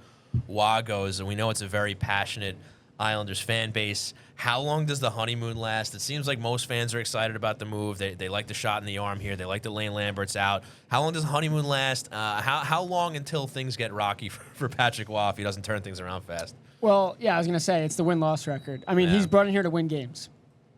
Waugh goes, and we know it's a very passionate Islanders fan base, how long does the honeymoon last? It seems like most fans are excited about the move. They like the shot in the arm here. They like the Lane Lambert's out. How long does the honeymoon last? How long until things get rocky for Patrick Waugh if he doesn't turn things around fast? Well, yeah, I was going to say, it's the win-loss record. I mean, he's brought in here to win games.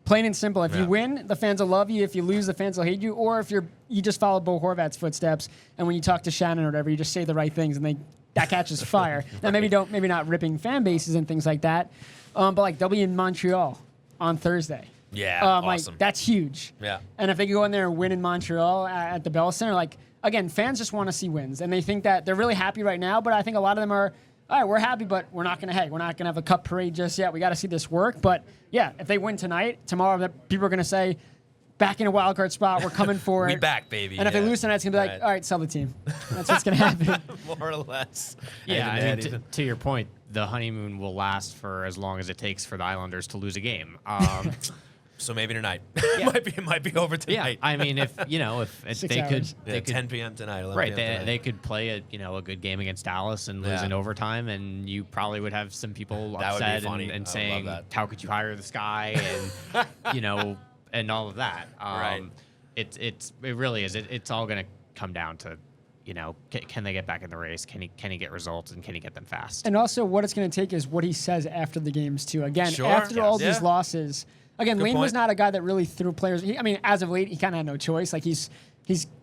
Plain and simple. If you win, the fans will love you. If you lose, the fans will hate you. Or if you just follow Bo Horvat's footsteps, and when you talk to Shannon or whatever, you just say the right things, and that catches fire. Now, maybe not ripping fan bases and things like that, but like they'll be in Montreal on Thursday. Yeah, awesome. Like, that's huge. Yeah. And if they could go in there and win in Montreal at the Bell Center, like, again, fans just want to see wins, and they think that they're really happy right now. But I think a lot of them are, all right, we're happy, but we're not going to have a cup parade just yet. We got to see this work. But yeah, if they win tonight, tomorrow people are going to say, back in a wild card spot, we're coming for it. We back, baby. And if they lose tonight, it's going to be like, all right, sell the team. That's what's going to happen. More or less. Yeah, to your point, the honeymoon will last for as long as it takes for the Islanders to lose a game. So maybe tonight. It might be over tonight. Yeah, I mean, if they could, 10 p.m. tonight. Right, they could play a good game again Dallas and lose in overtime, and you probably would have some people upset and saying, "How could you hire this guy?" and and all of that. Right. It really is. It's all going to come down to, can they get back in the race? Can he get results, and can he get them fast? And also, what it's going to take is what he says after the games too. Again, after all these losses. Again, Lane was not a guy that really threw players. As of late, he kind of had no choice. Like he's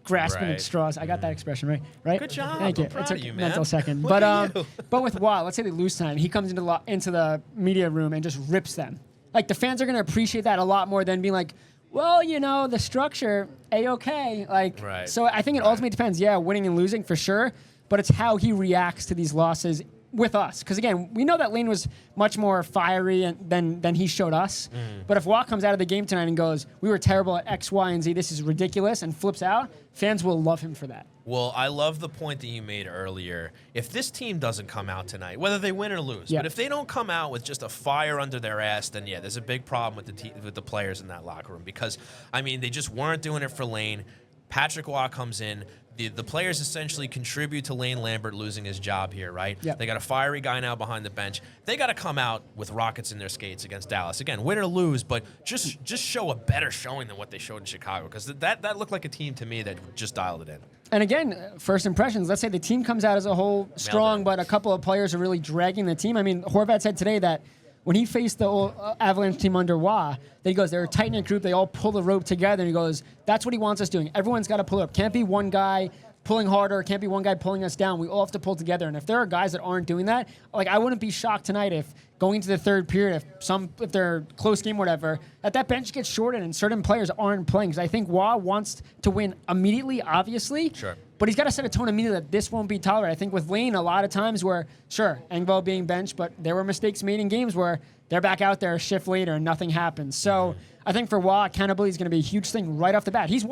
grasping at straws. I got that expression right. Good job. Thank you. I'm proud it took of you, a man. mental second. Look at you. But with Waugh, let's say they lose tonight, he comes into the media room and just rips them. Like the fans are going to appreciate that a lot more than being like, well, the structure, A-okay. Like, so I think it ultimately depends. Yeah, winning and losing for sure, but it's how he reacts to these losses with us. Because again, we know that Lane was much more fiery than he showed us. But if Waugh comes out of the game tonight and goes, we were terrible at X, Y, and Z, this is ridiculous, and flips out, fans will love him for that. Well, I love the point that you made earlier. If this team doesn't come out tonight, whether they win or lose, but if they don't come out with just a fire under their ass, then there's a big problem with the players in that locker room. Because, I mean, they just weren't doing it for Lane. Patrick Waugh comes in. the players essentially contribute to Lane Lambert losing his job here, right? Yep. They got a fiery guy now behind the bench. They got to come out with rockets in their skates against Dallas. Again, win or lose, but just show a better showing than what they showed in Chicago, because that looked like a team to me that just dialed it in. And again, first impressions, let's say the team comes out as a whole strong, but a couple of players are really dragging the team. I mean, Horvat said today that when he faced the old Avalanche team under Wah, that he goes, they're a tight-knit group. They all pull the rope together. And he goes, that's what he wants us doing. Everyone's got to pull up. Can't be one guy pulling harder. Can't be one guy pulling us down. We all have to pull together. And if there are guys that aren't doing that, like, I wouldn't be shocked tonight if going into the third period, if they're close game, whatever, that bench gets shortened and certain players aren't playing. Because I think Wah wants to win immediately, obviously. Sure. But he's got to set a tone immediately that this won't be tolerated. I think with Lane, a lot of times where, sure, Engvall being benched, but there were mistakes made in games where they're back out there a shift later and nothing happens. So I think for Wah, accountability is going to be a huge thing right off the bat. These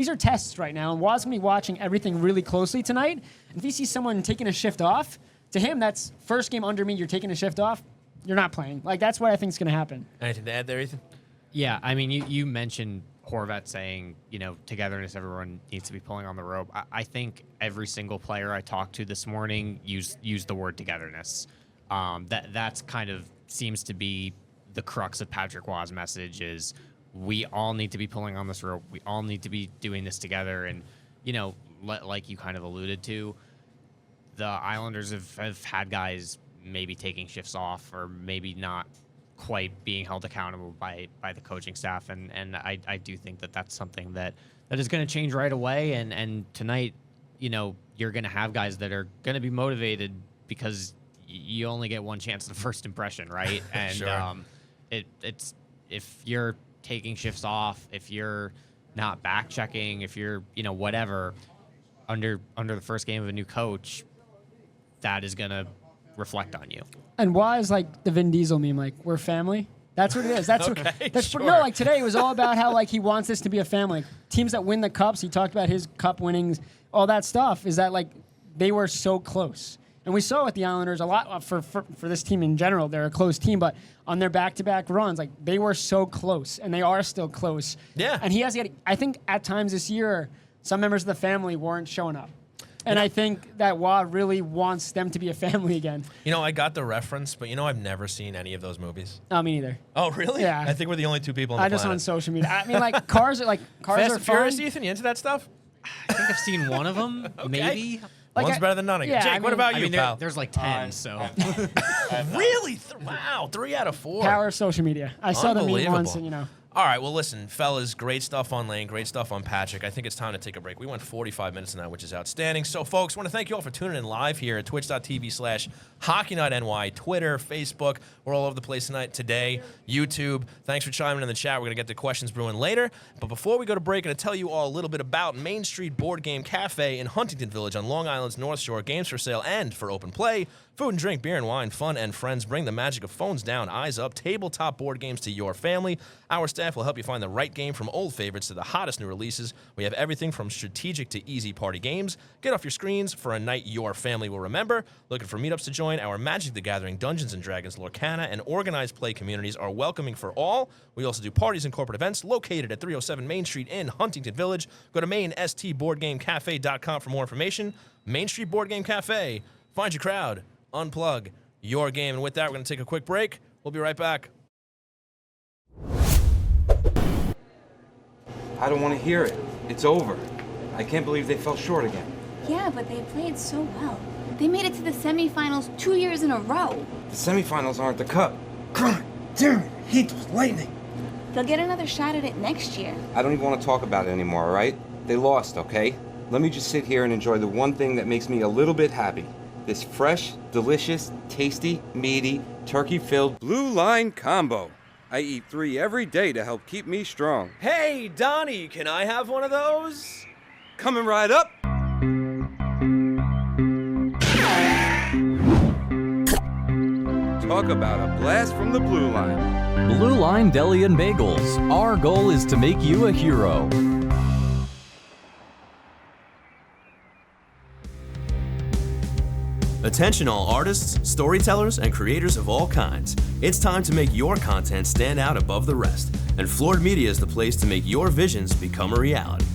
are tests right now, and Wah's going to be watching everything really closely tonight. And if he sees someone taking a shift off, to him, that's first game under me, you're taking a shift off, you're not playing. Like, that's what I think is going to happen. Anything to add there, Ethan? Yeah, I mean, you mentioned Horvat saying, togetherness, everyone needs to be pulling on the rope. I think every single player I talked to this morning used the word togetherness. That's kind of seems to be the crux of Patrick Waugh's message is we all need to be pulling on this rope. We all need to be doing this together. And, like you kind of alluded to, the Islanders have had guys maybe taking shifts off or maybe not quite being held accountable by the coaching staff. And I do think that that's something that is going to change right away. And tonight, you're going to have guys that are going to be motivated because you only get one chance at the first impression, right? And Sure. It's if you're taking shifts off, if you're not back checking, if you're whatever under the first game of a new coach, that is going to reflect on you. And why is like the Vin Diesel meme, like, we're family? That's what it is. That's Okay, that's sure. no, like today it was all about how like he wants this to be a family. Teams that win the cups, he talked about his cup winnings, all that stuff, is that like they were so close. And we saw with the Islanders a lot for this team in general, they're a close team, but on their back-to-back runs, like they were so close, and they are still close. Yeah. And he has got, I think at times this year, some members of the family weren't showing up. And I think that Wah really wants them to be a family again. I got the reference, but I've never seen any of those movies. No, me neither. Oh, really? Yeah. I think we're the only two people on the I just on planet. social media. I mean, like cars Fast are and Furious, fun. Ethan, you into that stuff? I think I've seen one of them, maybe. Like One's I- better than none. yeah, Jake, I what mean- about I you, mean, pal? there's like 10, so. Really? Wow, 3 out of 4. Power of social media. I saw the meme once, and All right, well, listen, fellas, great stuff on Lane, great stuff on Patrick. I think it's time to take a break. We went 45 minutes in that, which is outstanding. So, folks, want to thank you all for tuning in live here at twitch.tv/HockeyNightNY, Twitter, Facebook. We're all over the place tonight, today, YouTube. Thanks for chiming in the chat. We're going to get to questions brewing later. But before we go to break, I'm going to tell you all a little bit about Main Street Board Game Cafe in Huntington Village on Long Island's North Shore. Games for sale and for open play. Food and drink, beer and wine, fun and friends. Bring the magic of phones down, eyes up, tabletop board games to your family. Our staff will help you find the right game from old favorites to the hottest new releases. We have everything from strategic to easy party games. Get off your screens for a night your family will remember. Looking for meetups to join? Our Magic the Gathering, Dungeons & Dragons, Lorcana, and organized play communities are welcoming for all. We also do parties and corporate events located at 307 Main Street in Huntington Village. Go to mainstboardgamecafe.com for more information. Main Street Board Game Cafe. Find your crowd. Unplug your game. And with that, we're going to take a quick break. We'll be right back. I don't want to hear it. It's over. I can't believe they fell short again. Yeah, but they played so well. They made it to the semifinals 2 years in a row. The semifinals aren't the cup. God damn it. I hate those lightning. They'll get another shot at it next year. I don't even want to talk about it anymore, all right? They lost, okay? Let me just sit here and enjoy the one thing that makes me a little bit happy. This fresh, delicious, tasty, meaty, turkey-filled Blue Line combo. I eat 3 every day to help keep me strong. Hey, Donnie, can I have one of those? Coming right up. Talk about a blast from the Blue Line. Blue Line Deli and Bagels. Our goal is to make you a hero. Attention all artists, storytellers, and creators of all kinds. It's time to make your content stand out above the rest, and Floored Media is the place to make your visions become a reality.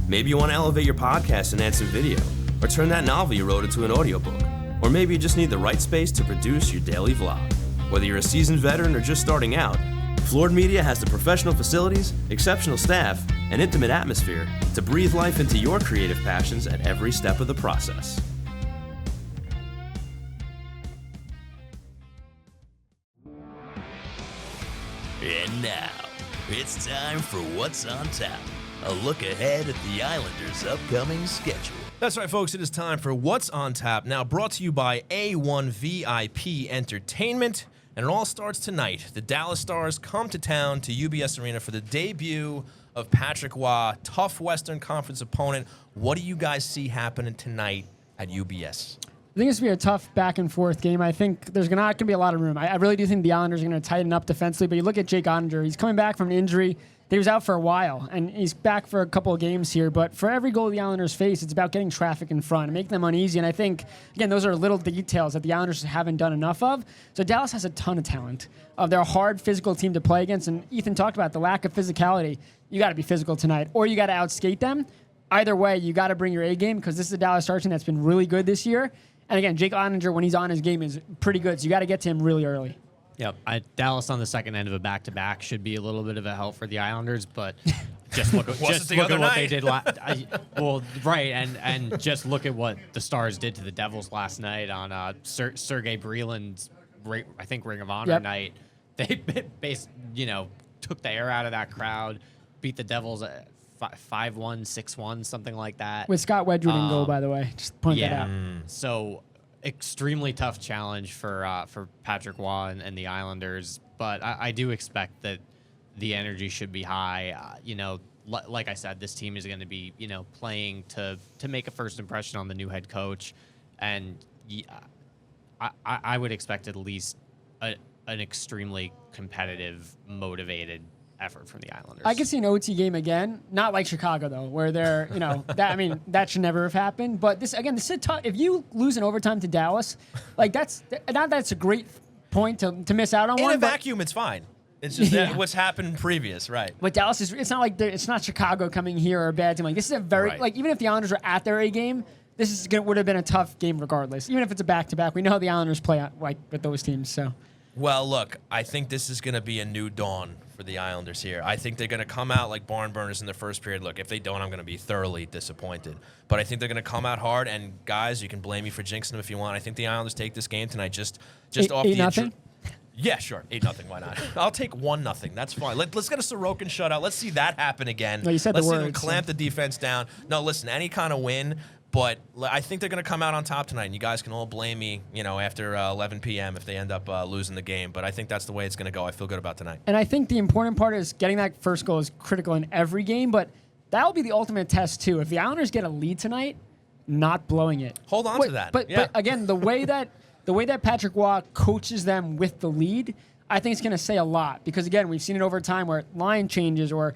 Maybe you want to elevate your podcast and add some video, or turn that novel you wrote into an audiobook. Or maybe you just need the right space to produce your daily vlog. Whether you're a seasoned veteran or just starting out, Floored Media has the professional facilities, exceptional staff, and intimate atmosphere to breathe life into your creative passions at every step of the process. And now, it's time for What's on Tap, a look ahead at the Islanders' upcoming schedule. That's right, folks. It is time for What's on Tap, now brought to you by A1 VIP Entertainment. And it all starts tonight. The Dallas Stars come to town to UBS Arena for the debut of Patrick Roy, tough Western Conference opponent. What do you guys see happening tonight at UBS? I think it's going to be a tough back-and-forth game. I think there's not going to be a lot of room. I really do think the Islanders are going to tighten up defensively, but you look at Jake Oettinger. He's coming back from an injury. He was out for a while, and he's back for a couple of games here. But for every goal the Islanders face, it's about getting traffic in front and making them uneasy. And I think, again, those are little details that the Islanders haven't done enough of. So Dallas has a ton of talent. They're a hard physical team to play against, and Ethan talked about the lack of physicality. You got to be physical tonight, or you got to outskate them. Either way, you got to bring your A game, because this is a Dallas Stars team that's been really good this year. And again, Jake Oettinger, when he's on his game, is pretty good. So you got to get to him really early. Yep. Dallas on the second end of a back-to-back should be a little bit of a help for the Islanders, but just look at what they did. Right, and just look at what the Stars did to the Devils last night on Sergei Breland's, I think, Ring of Honor night. They took the air out of that crowd, beat the Devils 5-1, 6-1, something like that. With Scott Wedgwood in goal, by the way. Just point that out. So extremely tough challenge for Patrick Roy and the Islanders, but I do expect that the energy should be high. Like I said, this team is going to be playing to make a first impression on the new head coach, and I would expect at least an extremely competitive, motivated effort from the Islanders. I could see an OT game again, not like Chicago though, where they're that should never have happened. But this is a tough. If you lose in overtime to Dallas, that's a great point to miss out on. In a vacuum, it's fine. It's just what's happened previous, right? But Dallas it's not like it's not Chicago coming here or a bad team. Like this is a very even if the Islanders are at their A game, this would have been a tough game regardless. Even if it's a back-to-back, we know how the Islanders play with those teams. So. Well, look, I think this is going to be a new dawn for the Islanders here. I think they're going to come out like barn burners in the first period. Look, if they don't, I'm going to be thoroughly disappointed. But I think they're going to come out hard. And guys, you can blame me for jinxing them if you want. I think the Islanders take this game tonight just off the 8-0? Yeah, sure. 8-0. Why not? I'll take 1-0. That's fine. Let's get a Sorokin shutout. Let's see that happen again. No, you said Let's the see words, them clamp the defense down. No, listen, any kind of win. But I think they're going to come out on top tonight, and you guys can all blame me, after 11 p.m. if they end up losing the game. But I think that's the way it's going to go. I feel good about tonight. And I think the important part is getting that first goal is critical in every game, but that will be the ultimate test, too. If the Islanders get a lead tonight, not blowing it. Hold on to that. But again, the way that Patrick Roy coaches them with the lead, I think it's going to say a lot. Because, again, we've seen it over time where line changes or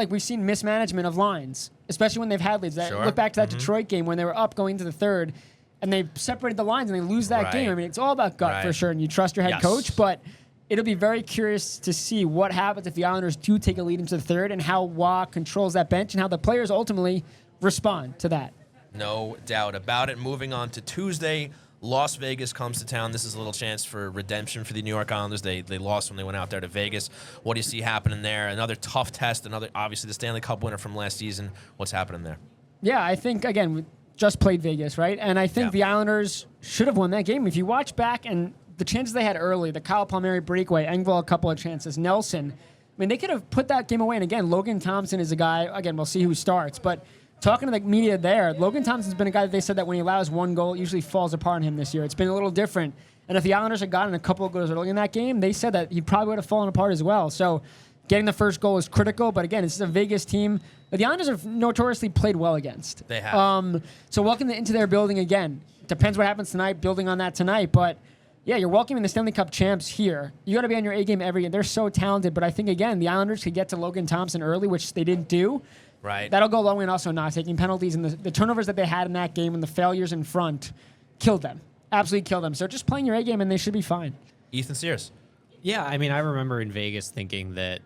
we've seen mismanagement of lines, especially when they've had leads. Sure. Look back to that Detroit game when they were up going to the third, and they separated the lines and they lose that game. I mean, it's all about gut for sure, and you trust your head coach, but it'll be very curious to see what happens if the Islanders do take a lead into the third and how Roy controls that bench and how the players ultimately respond to that. No doubt about it. Moving on to Tuesday, Las Vegas comes to town. This is a little chance for redemption for the New York Islanders. They lost when they went out there to Vegas. What do you see happening there? Another tough test. Obviously the Stanley Cup winner from last season. What's happening there? Yeah, I think, again, we just played Vegas, right? And I think the Islanders should have won that game. If you watch back and the chances they had early, the Kyle Palmieri breakaway, Engvall a couple of chances, Nelson, I mean, they could have put that game away. And again, Logan Thompson is a guy, again, we'll see who starts, but talking to the media there, Logan Thompson's been a guy that they said that when he allows one goal, it usually falls apart on him this year. It's been a little different. And if the Islanders had gotten a couple of goals early in that game, they said that he probably would have fallen apart as well. So getting the first goal is critical. But again, this is a Vegas team that the Islanders have notoriously played well against. They have. So welcome into their building again. Depends what happens tonight, building on that tonight. But yeah, you're welcoming the Stanley Cup champs here. You got to be on your A game every game. They're so talented. But I think, again, the Islanders could get to Logan Thompson early, which they didn't do. Right. That'll go a long way, and also not taking penalties. And the turnovers that they had in that game and the failures in front killed them. Absolutely killed them. So just playing your A game, and they should be fine. Ethan Sears. Yeah, I mean, I remember in Vegas thinking that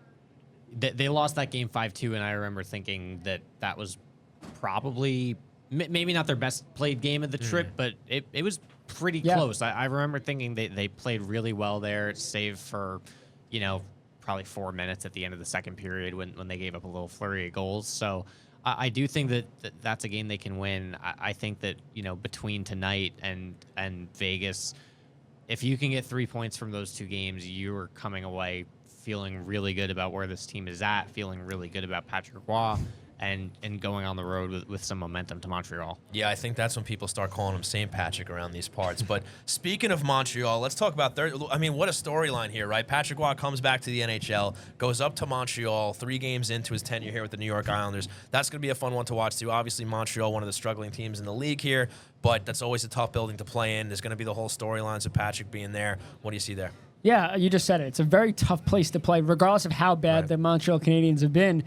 they lost that game 5-2, and I remember thinking that was probably maybe not their best played game of the trip, but it was pretty close. I remember thinking they played really well there, save for, probably 4 minutes at the end of the second period when they gave up a little flurry of goals. So I do think that's a game they can win. I think that, between tonight and Vegas, if you can get 3 points from those two games, you are coming away feeling really good about where this team is at, feeling really good about Patrick Roy, and going on the road with some momentum to Montreal. Yeah, I think that's when people start calling him St. Patrick around these parts. But speaking of Montreal, let's talk about what a storyline here, right? Patrick Roy comes back to the NHL, goes up to Montreal 3 games into his tenure here with the New York Islanders. That's going to be a fun one to watch, too. Obviously, Montreal, one of the struggling teams in the league here, but that's always a tough building to play in. There's going to be the whole storylines of Patrick being there. What do you see there? Yeah, you just said it. It's a very tough place to play, regardless of how bad the Montreal Canadiens have been.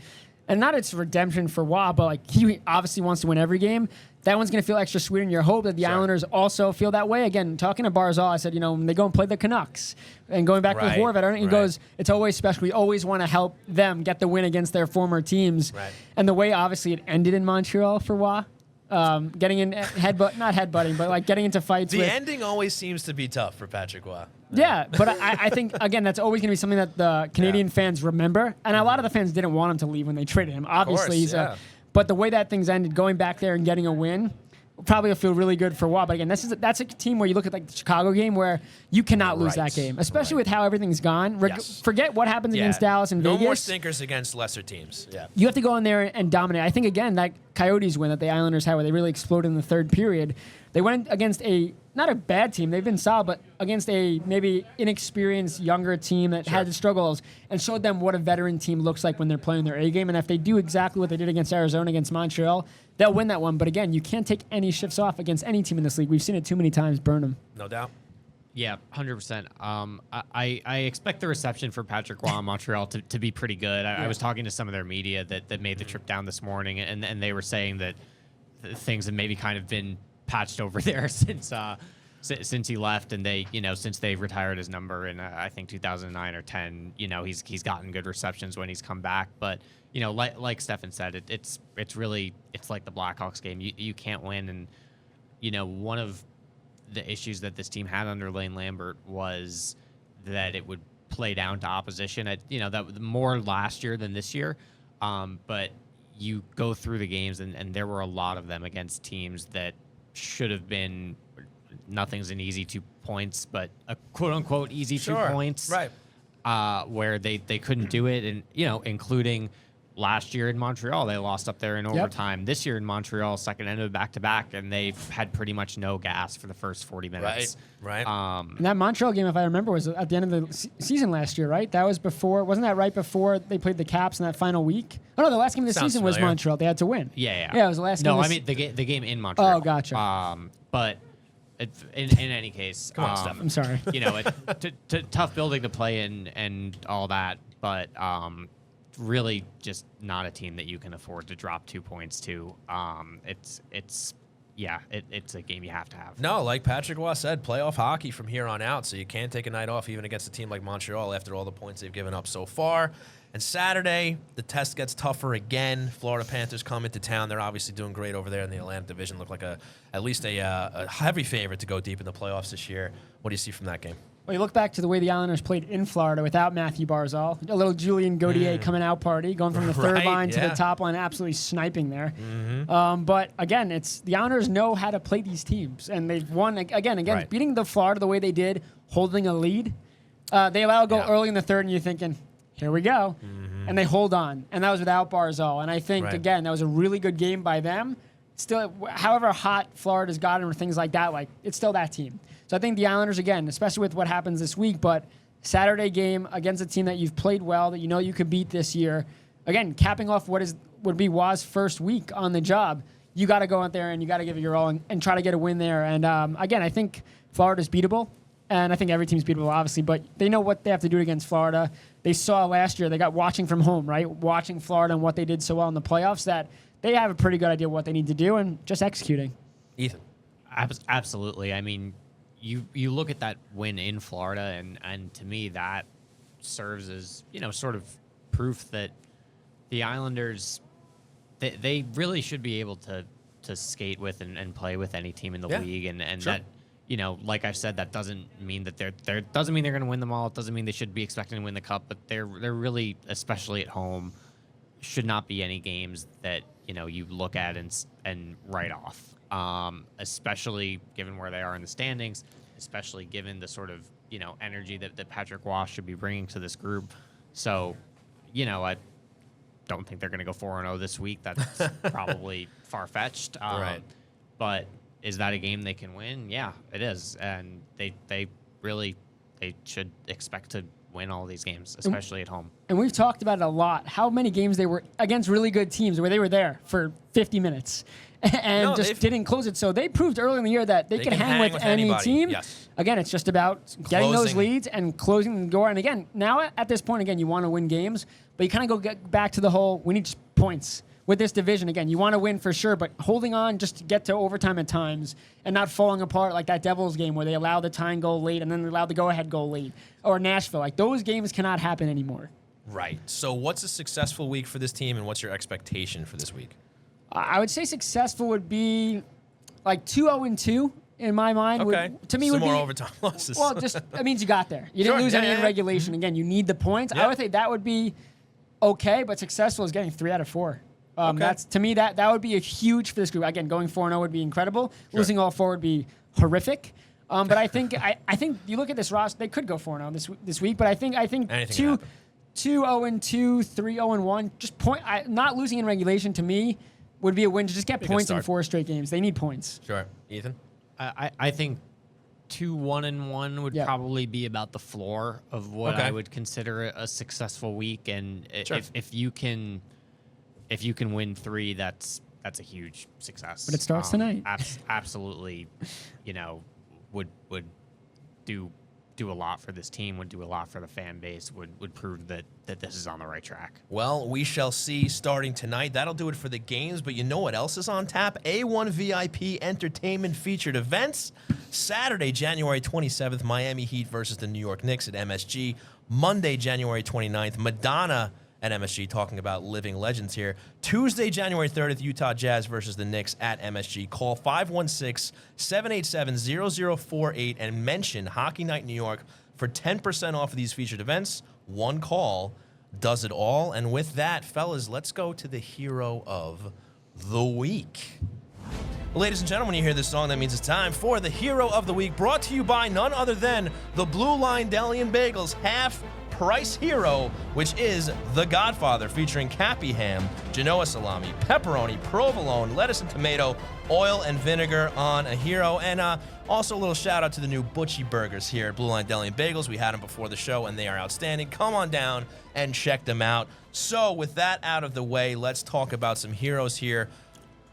And not its redemption for Roy, but he obviously wants to win every game. That one's going to feel extra sweet, and you hope that the Islanders also feel that way. Again, talking to Barzal, I said, when they go and play the Canucks, and going back with Horvat, he goes, it's always special. We always want to help them get the win against their former teams. Right. And the way, obviously, it ended in Montreal for Roy, getting in not headbutting, but getting into fights. The ending always seems to be tough for Patrick Roy. Yeah, but I think, again, that's always going to be something that the Canadian fans remember. And a lot of the fans didn't want him to leave when they traded him. Obviously, but the way that things ended, going back there and getting a win, probably will feel really good for Roy. But again, that's a team where you look at the Chicago game where you cannot lose that game, especially with how everything's gone. Forget what happens against Dallas and Vegas. No more stinkers against lesser teams. Yeah, you have to go in there and dominate. I think, again, that Coyotes win that the Islanders had where they really exploded in the third period, they went against not a bad team, they've been solid, but against a maybe inexperienced younger team that had the struggles, and showed them what a veteran team looks like when they're playing their A game. And if they do exactly what they did against Arizona, against Montreal, they'll win that one. But again, you can't take any shifts off against any team in this league. We've seen it too many times burn them. No doubt. Yeah, 100%. I expect the reception for Patrick Roy in Montreal to be pretty good. I was talking to some of their media that made the trip down this morning, and they were saying that things have maybe kind of been patched over there since he left, and they, since they retired his number in I think 2009 or 10, he's gotten good receptions when he's come back. But like Stefen said, it's like the Blackhawks game. You can't win, and one of the issues that this team had under Lane Lambert was that it would play down to opposition at that more last year than this year, but you go through the games and there were a lot of them against teams that should have been, nothing's an easy 2 points, but a quote-unquote easy 2 points, right? Where they couldn't do it, and including last year in Montreal, they lost up there in overtime. This year in Montreal, second end of a back-to-back, and they've had pretty much no gas for the first 40 minutes. Right. And that Montreal game, if I remember, was at the end of the season last year, right? That was before, wasn't that right before they played the Caps in that final week? Oh, no, the last game of the season was Montreal. They had to win. Yeah, it was the last game. No, I mean the game in Montreal. Oh, gotcha. But in any case, come on, Stefen. I'm sorry. Tough building to play in and all that, but really just not a team that you can afford to drop 2 points to. It's a game you have to have. No, like Patrick Roy said, playoff hockey from here on out, so you can't take a night off even against a team like Montreal after all the points they've given up so far. And Saturday, the test gets tougher again. Florida Panthers come into town. They're obviously doing great over there in the Atlantic Division. Look like at least a heavy favorite to go deep in the playoffs this year. What do you see from that game? Well, you look back to the way the Islanders played in Florida without Matthew Barzal. A little Julian Gauthier coming out party, going from the third line to the top line, absolutely sniping there. But again, the Islanders know how to play these teams, and they've won again, beating the Florida the way they did, holding a lead. They allow a goal early in the third, and you're thinking, here we go. And they hold on. And that was without Barzal. And I think, again, that was a really good game by them. Still, however hot Florida's gotten or things like that, it's still that team. So I think the Islanders, again, especially with what happens this week, but Saturday game against a team that you've played well, that you could beat this year. Again, capping off would be Waz's first week on the job. You got to go out there and you got to give it your all and try to get a win there. And again, I think Florida's beatable. And I think every team's beatable, obviously, but they know what they have to do against Florida. They saw last year, they got watching from home, right? Watching Florida and what they did so well in the playoffs, that they have a pretty good idea of what they need to do and just executing. Ethan. Absolutely. I mean, you look at that win in Florida, and to me, that serves as, sort of proof that the Islanders they really should be able to skate with and play with any team in the league, and Sure. that, like I've said, that doesn't mean that they're doesn't mean they're going to win them all. It doesn't mean they should be expecting to win the cup, but they're really, especially at home, should not be any games that you look at and write off. Especially given where they are in the standings, especially given the sort of energy that Patrick Waugh should be bringing to this group. So, I don't think they're going to go 4-0 this week. That's probably far-fetched. Right. But is that a game they can win? Yeah, it is. And they should expect to win all these games, especially at home. And we've talked about it a lot, how many games they were against really good teams where they were there for 50 minutes and didn't close it. So they proved early in the year that they can hang with any anybody. team. Yes. Again, it's just about getting those Closing. leads and closing the door. And again, now at this point, again, you want to win games, but you kind of get back to the whole, we need points. With this division, again, you want to win for sure, but holding on just to get to overtime at times and not falling apart like that Devils game where they allow the tying goal late and then they allow the go-ahead goal late. Or Nashville. Like, those games cannot happen anymore. Right. So what's a successful week for this team, and what's your expectation for this week? I would say successful would be like 2-0-2 in my mind. Okay. To me, Some would more be overtime losses. Well, that means you got there. You didn't Sure. lose Yeah, any in yeah. regulation. Again, you need the points. Yep. I would think that would be okay, but successful is getting 3 out of 4. Okay. That's, to me, that would be a huge for this group. Again, going 4-0 would be incredible. Sure. Losing all 4 would be horrific. But I think I think you look at this roster, they could go 4-0 this week. But I think Anything can 2-0-2, 3-0-1, just not losing in regulation to me would be a win to just get Be a good points in start. 4 straight games. They need points. Sure. Ethan? I think 2-1-1 would probably be about the floor of what Okay. I would consider a successful week. And Sure. if you can win 3, that's a huge success. But it starts tonight. Absolutely, would do a lot for this team, would do a lot for the fan base, would prove that this is on the right track. Well, we shall see starting tonight. That'll do it for the games, but you know what else is on tap? A1 VIP Entertainment featured events. Saturday, January 27th, Miami Heat versus the New York Knicks at MSG. Monday, January 29th, Madonna at MSG, talking about living legends here. Tuesday, January 30th, Utah Jazz versus the Knicks at MSG. Call 516-787-0048 and mention Hockey Night New York for 10% off of these featured events. One call does it all. And with that, fellas, let's go to the hero of the week. Ladies and gentlemen, when you hear this song, that means it's time for the Hero of the Week, brought to you by none other than the Blue Line Deli and Bagels half-price hero, which is The Godfather, featuring Cappy ham, Genoa salami, pepperoni, provolone, lettuce and tomato, oil and vinegar on a hero. And also a little shout out to the new Butchie Burgers here at Blue Line Deli and Bagels. We had them before the show, and they are outstanding. Come on down and check them out. So with that out of the way, let's talk about some heroes here.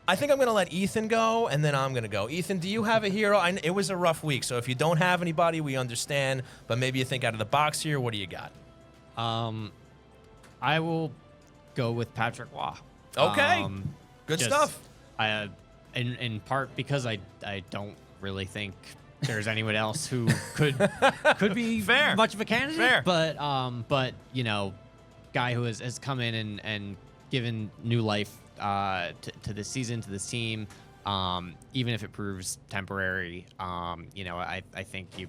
I think I'm going to let Ethan go, and then I'm going to go. Ethan, do you have a hero? It was a rough week, so if you don't have anybody, we understand. But maybe you think out of the box here. What do you got? I will go with Patrick Waugh. Okay. Good stuff. In part because I don't really think there's anyone else who could be Fair. much of a candidate. Fair. But guy who has come in and given new life to this season, to this team, even if it proves temporary. I think you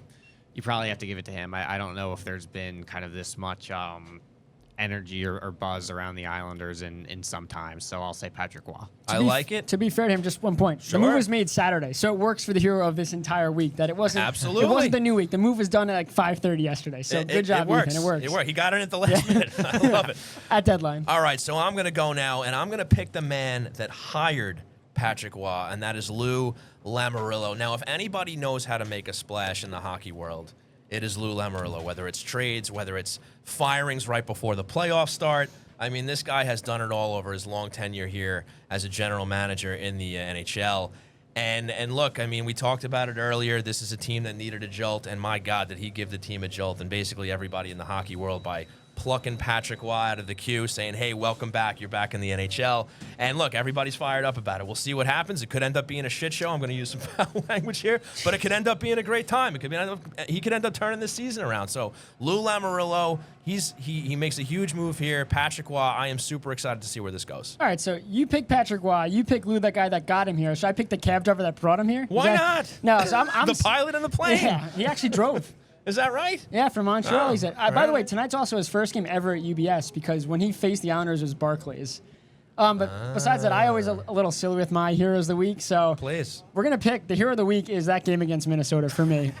probably have to give it to him. I don't know if there's been kind of this much energy or buzz around the Islanders in some time. So I'll say Patrick Waugh. I like it. To be fair to him, just one point. Sure. The move was made Saturday, so it works for the hero of this entire week. That it wasn't. Absolutely. It wasn't the new week. The move was done at like 5:30 yesterday. So good job, it works. Ethan. It works. It worked. He got it at the last minute. I love it. At deadline. All right, so I'm going to go now, and I'm going to pick the man that hired Patrick Waugh, and that is Lou Lamoriello. Now, if anybody knows how to make a splash in the hockey world, it is Lou Lamoriello, whether it's trades, whether it's firings right before the playoffs start. I mean, this guy has done it all over his long tenure here as a general manager in the NHL. And look, I mean, we talked about it earlier. This is a team that needed a jolt, and my God, did he give the team a jolt, and basically everybody in the hockey world by plucking Patrick Waugh out of the queue, saying, hey, welcome back. You're back in the NHL. And look, everybody's fired up about it. We'll see what happens. It could end up being a shit show. I'm going to use some foul language here, but it could end up being a great time. He could end up turning this season around. So Lou Lamoriello, he makes a huge move here. Patrick Waugh, I am super excited to see where this goes. All right, so you pick Patrick Waugh. You pick Lou, that guy that got him here. Should I pick the cab driver that brought him here? Why not? No, so I'm the pilot on the plane. Yeah, he actually drove. Is that right? Yeah, from Montreal. Oh, He's by the way, tonight's also his first game ever at UBS because when he faced the Islanders, it was Barclays. But besides that, I always a little silly with my heroes of the week. So please, we're gonna pick the hero of the week is that game against Minnesota for me.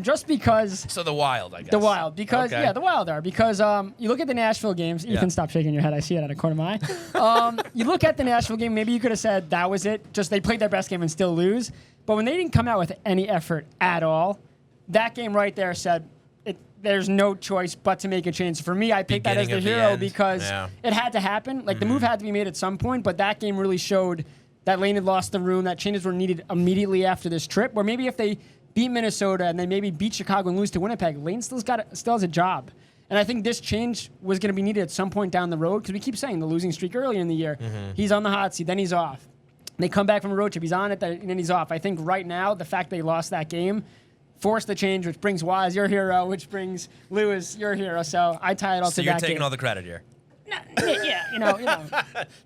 Just because. So the Wild, I guess. The Wild, because okay. the Wild are because you look at the Nashville games. Ethan, stop shaking your head. I see it out of the corner of my eye. You look at the Nashville game. Maybe you could have said that was it. Just they played their best game and still lose. But when they didn't come out with any effort at all, that game right there said. There's no choice but to make a change. For me, I picked that as the hero because it had to happen. Like, the move had to be made at some point, but that game really showed that Lane had lost the room, that changes were needed immediately after this trip, where maybe if they beat Minnesota and they maybe beat Chicago and lose to Winnipeg, Lane still has a job. And I think this change was going to be needed at some point down the road because we keep saying the losing streak earlier in the year. He's on the hot seat, then he's off. They come back from a road trip, he's on it, and then he's off. I think right now, the fact they lost that game forced the change, which brings Waugh as your hero, which brings Lou as your hero. So I tie it all to that game. So you're taking all the credit here. Yeah, you know.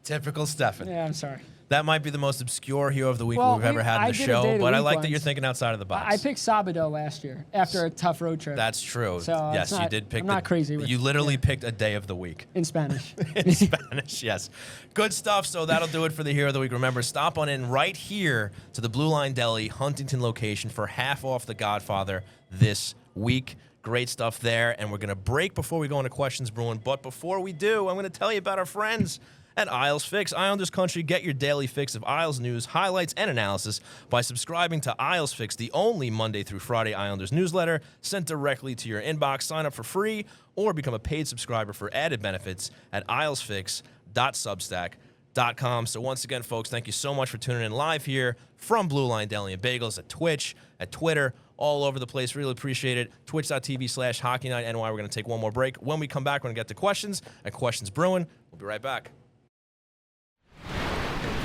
Typical Stefen. Yeah, I'm sorry. That might be the most obscure hero of the week we've ever had in the show, but I like that you're thinking outside of the box. I picked Sabado last year after a tough road trip. That's true. So yes, you did pick. I'm not crazy. You literally picked a day of the week. In Spanish. In Spanish, yes. Good stuff. So that'll do it for the Hero of the Week. Remember, stop on in right here to the Blue Line Deli, Huntington location for half off The Godfather this week. Great stuff there. And we're going to break before we go into Questions Brewing. But before we do, I'm going to tell you about our friends at Isles Fix. Islanders Country, get your daily fix of Isles news, highlights, and analysis by subscribing to Isles Fix, the only Monday through Friday Islanders newsletter sent directly to your inbox. Sign up for free or become a paid subscriber for added benefits at islesfix.substack.com. So once again, folks, thank you so much for tuning in live here from Blue Line Deli and Bagels at Twitch, at Twitter, all over the place. Really appreciate it. Twitch.tv/HockeyNightNY. We're going to take one more break. When we come back, we're going to get to questions and Questions Brewing. We'll be right back.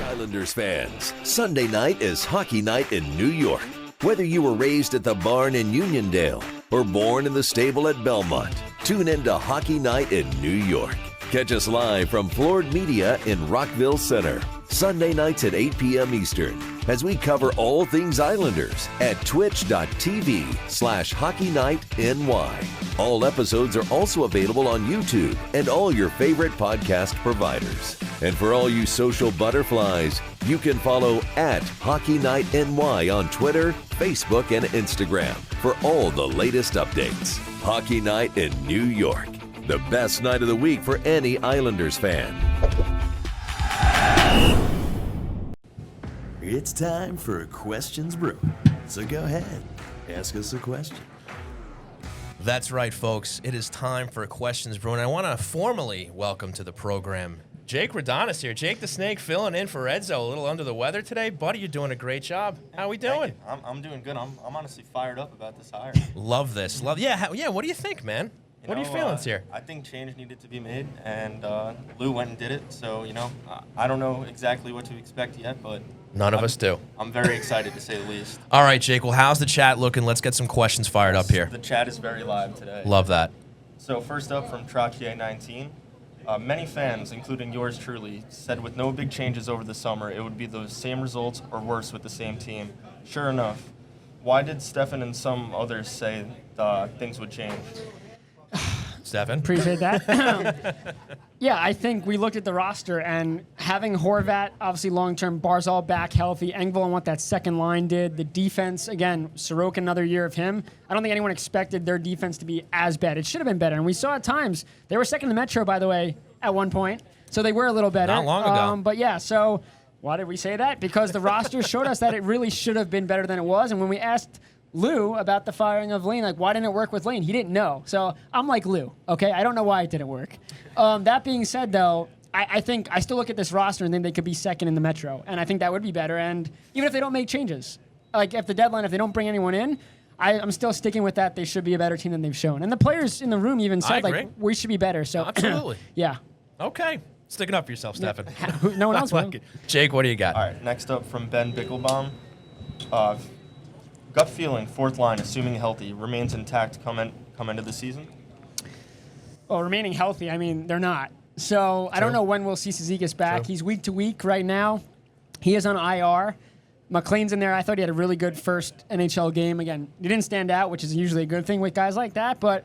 Islanders fans, Sunday night is hockey night in New York. Whether you were raised at the barn in Uniondale or born in the stable at Belmont, tune in to Hockey Night in New York. Catch us live from Floored Media in Rockville Center, Sunday nights at 8 p.m. Eastern, as we cover all things Islanders at twitch.tv/HockeyNightNY. All episodes are also available on YouTube and all your favorite podcast providers. And for all you social butterflies, you can follow at HockeyNightNY on Twitter, Facebook, and Instagram for all the latest updates. Hockey Night in New York, the best night of the week for any Islanders fan. It's time for Questions Brew. So go ahead, ask us a question. That's right, folks. It is time for Questions Brewing. I want to formally welcome to the program Jake Radonis here. Jake the Snake filling in for Edzo. A little under the weather today. Buddy, you're doing a great job. How we doing? I'm doing good. I'm honestly fired up about this hire. Love this. Yeah, what do you think, man? What are your feelings here? I think change needed to be made, and Lou went and did it. So, I don't know exactly what to expect yet, but none of us do. I'm very excited, to say the least. All right, Jake. Well, how's the chat looking? Let's get some questions fired up here. The chat is very live today. Love that. So first up from Trottier19. Many fans, including yours truly, said with no big changes over the summer, it would be the same results or worse with the same team. Sure enough, why did Stefen and some others say things would change? Stefen? Appreciate that. Yeah, I think we looked at the roster, and having Horvat, obviously long-term, Barzal back healthy, Engvall and what that second line did, the defense, again, Sorokin, another year of him. I don't think anyone expected their defense to be as bad. It should have been better, and we saw at times, they were second in the Metro, by the way, at one point, so they were a little better. Not long ago. But yeah, so why did we say that? Because the roster showed us that it really should have been better than it was, and when we asked Lou about the firing of Lane, like, why didn't it work with Lane? He didn't know. So I'm like Lou, okay? I don't know why it didn't work. That being said, though, I think I still look at this roster and think they could be second in the Metro, and I think that would be better. And even if they don't make changes, like at the deadline, if they don't bring anyone in, I'm still sticking with that. They should be a better team than they've shown. And the players in the room even said, like, we should be better. So Absolutely. Yeah. Okay. Sticking up for yourself, Stefen. No one else will. Jake, what do you got? All right, next up from Ben Bickelbaum. Gut feeling, fourth line, assuming healthy, remains intact come into the season? Well, remaining healthy, I mean, they're not. So I don't know when we'll see Cizikas back. True. He's week to week right now. He is on IR. McLean's in there. I thought he had a really good first NHL game. Again, he didn't stand out, which is usually a good thing with guys like that. But,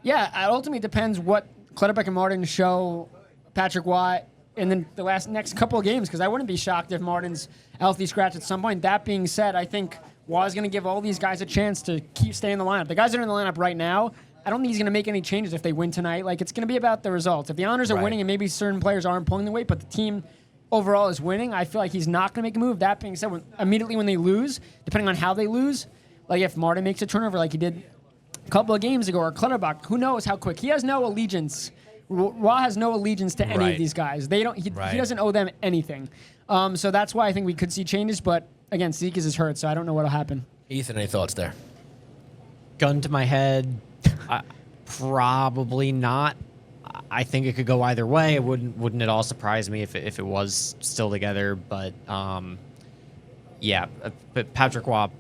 yeah, it ultimately depends what Clutterbuck and Martin show Patrick Watt in the next couple of games, because I wouldn't be shocked if Martin's healthy scratch at some point. That being said, I think Watt's going to give all these guys a chance to stay in the lineup. The guys that are in the lineup right now, I don't think he's going to make any changes if they win tonight. Like, it's going to be about the results. If the Islanders are winning and maybe certain players aren't pulling the weight, but the team overall is winning, I feel like he's not going to make a move. That being said, immediately when they lose, depending on how they lose, like if Martin makes a turnover like he did a couple of games ago, or Clutterbuck, who knows how quick. He has no allegiance. Raw has no allegiance to any of these guys. He doesn't owe them anything. So that's why I think we could see changes. But again, Cizikas is hurt, so I don't know what'll happen. Ethan, any thoughts there? Gun to my head, probably not. I think it could go either way. It wouldn't at all surprise me if it was still together. But but Patrick Waugh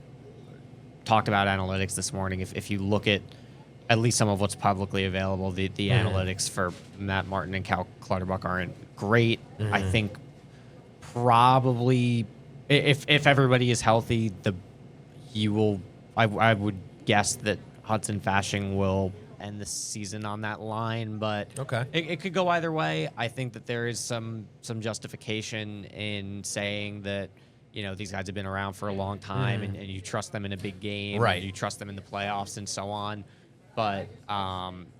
talked about analytics this morning. If you look at least some of what's publicly available, the analytics for Matt Martin and Cal Clutterbuck aren't great. I think probably if everybody is healthy, I would guess that Hudson Fasching will end the season on that line, but it could go either way. I think that there is some justification in saying that, you know, these guys have been around for a long time and you trust them in a big game, and you trust them in the playoffs and so on. But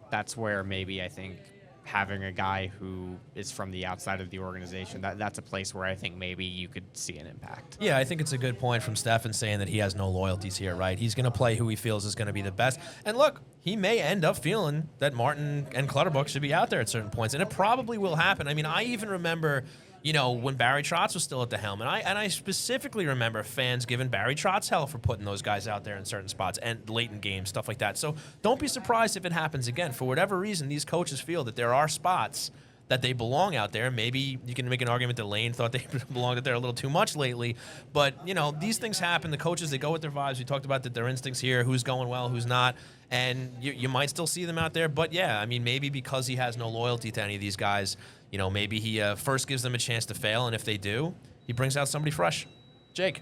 that's where maybe I think having a guy who is from the outside of the organization, that's a place where I think maybe you could see an impact. Yeah, I think it's a good point from Stefen saying that he has no loyalties here, right? He's going to play who he feels is going to be the best. And look, he may end up feeling that Martin and Clutterbuck should be out there at certain points, and it probably will happen. I mean, I even remember, you know, when Barry Trotz was still at the helm, and I specifically remember fans giving Barry Trotz hell for putting those guys out there in certain spots and late in games, stuff like that. So don't be surprised if it happens again. For whatever reason, these coaches feel that there are spots that they belong out there. Maybe you can make an argument that Lane thought they belonged out there a little too much lately. But, you know, these things happen. The coaches, they go with their vibes. We talked about that, their instincts here, who's going well, who's not. And you might still see them out there. But, yeah, I mean, maybe because he has no loyalty to any of these guys, you know, maybe he first gives them a chance to fail. And if they do, he brings out somebody fresh. Jake.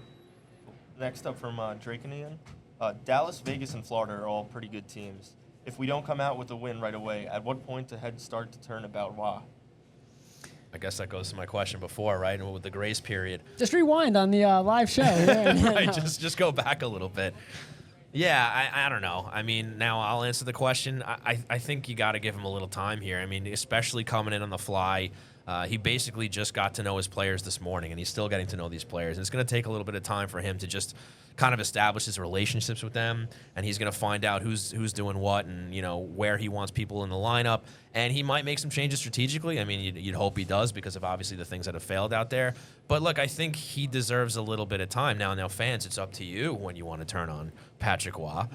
Next up from Drake and Ian. Dallas, Vegas, and Florida are all pretty good teams. If we don't come out with a win right away, at what point does head start to turn about Wah? I guess that goes to my question before, right? And with the grace period. Just rewind on the live show. Right, just go back a little bit. Yeah, I don't know. I mean, now I'll answer the question. I think you got to give him a little time here. I mean, especially coming in on the fly. He basically just got to know his players this morning, and he's still getting to know these players. And it's going to take a little bit of time for him to just kind of establish his relationships with them, and he's going to find out who's doing what and, you know, where he wants people in the lineup. And he might make some changes strategically. I mean, you'd hope he does because of obviously the things that have failed out there. But, look, I think he deserves a little bit of time. Now, fans, it's up to you when you want to turn on Patrick Waugh.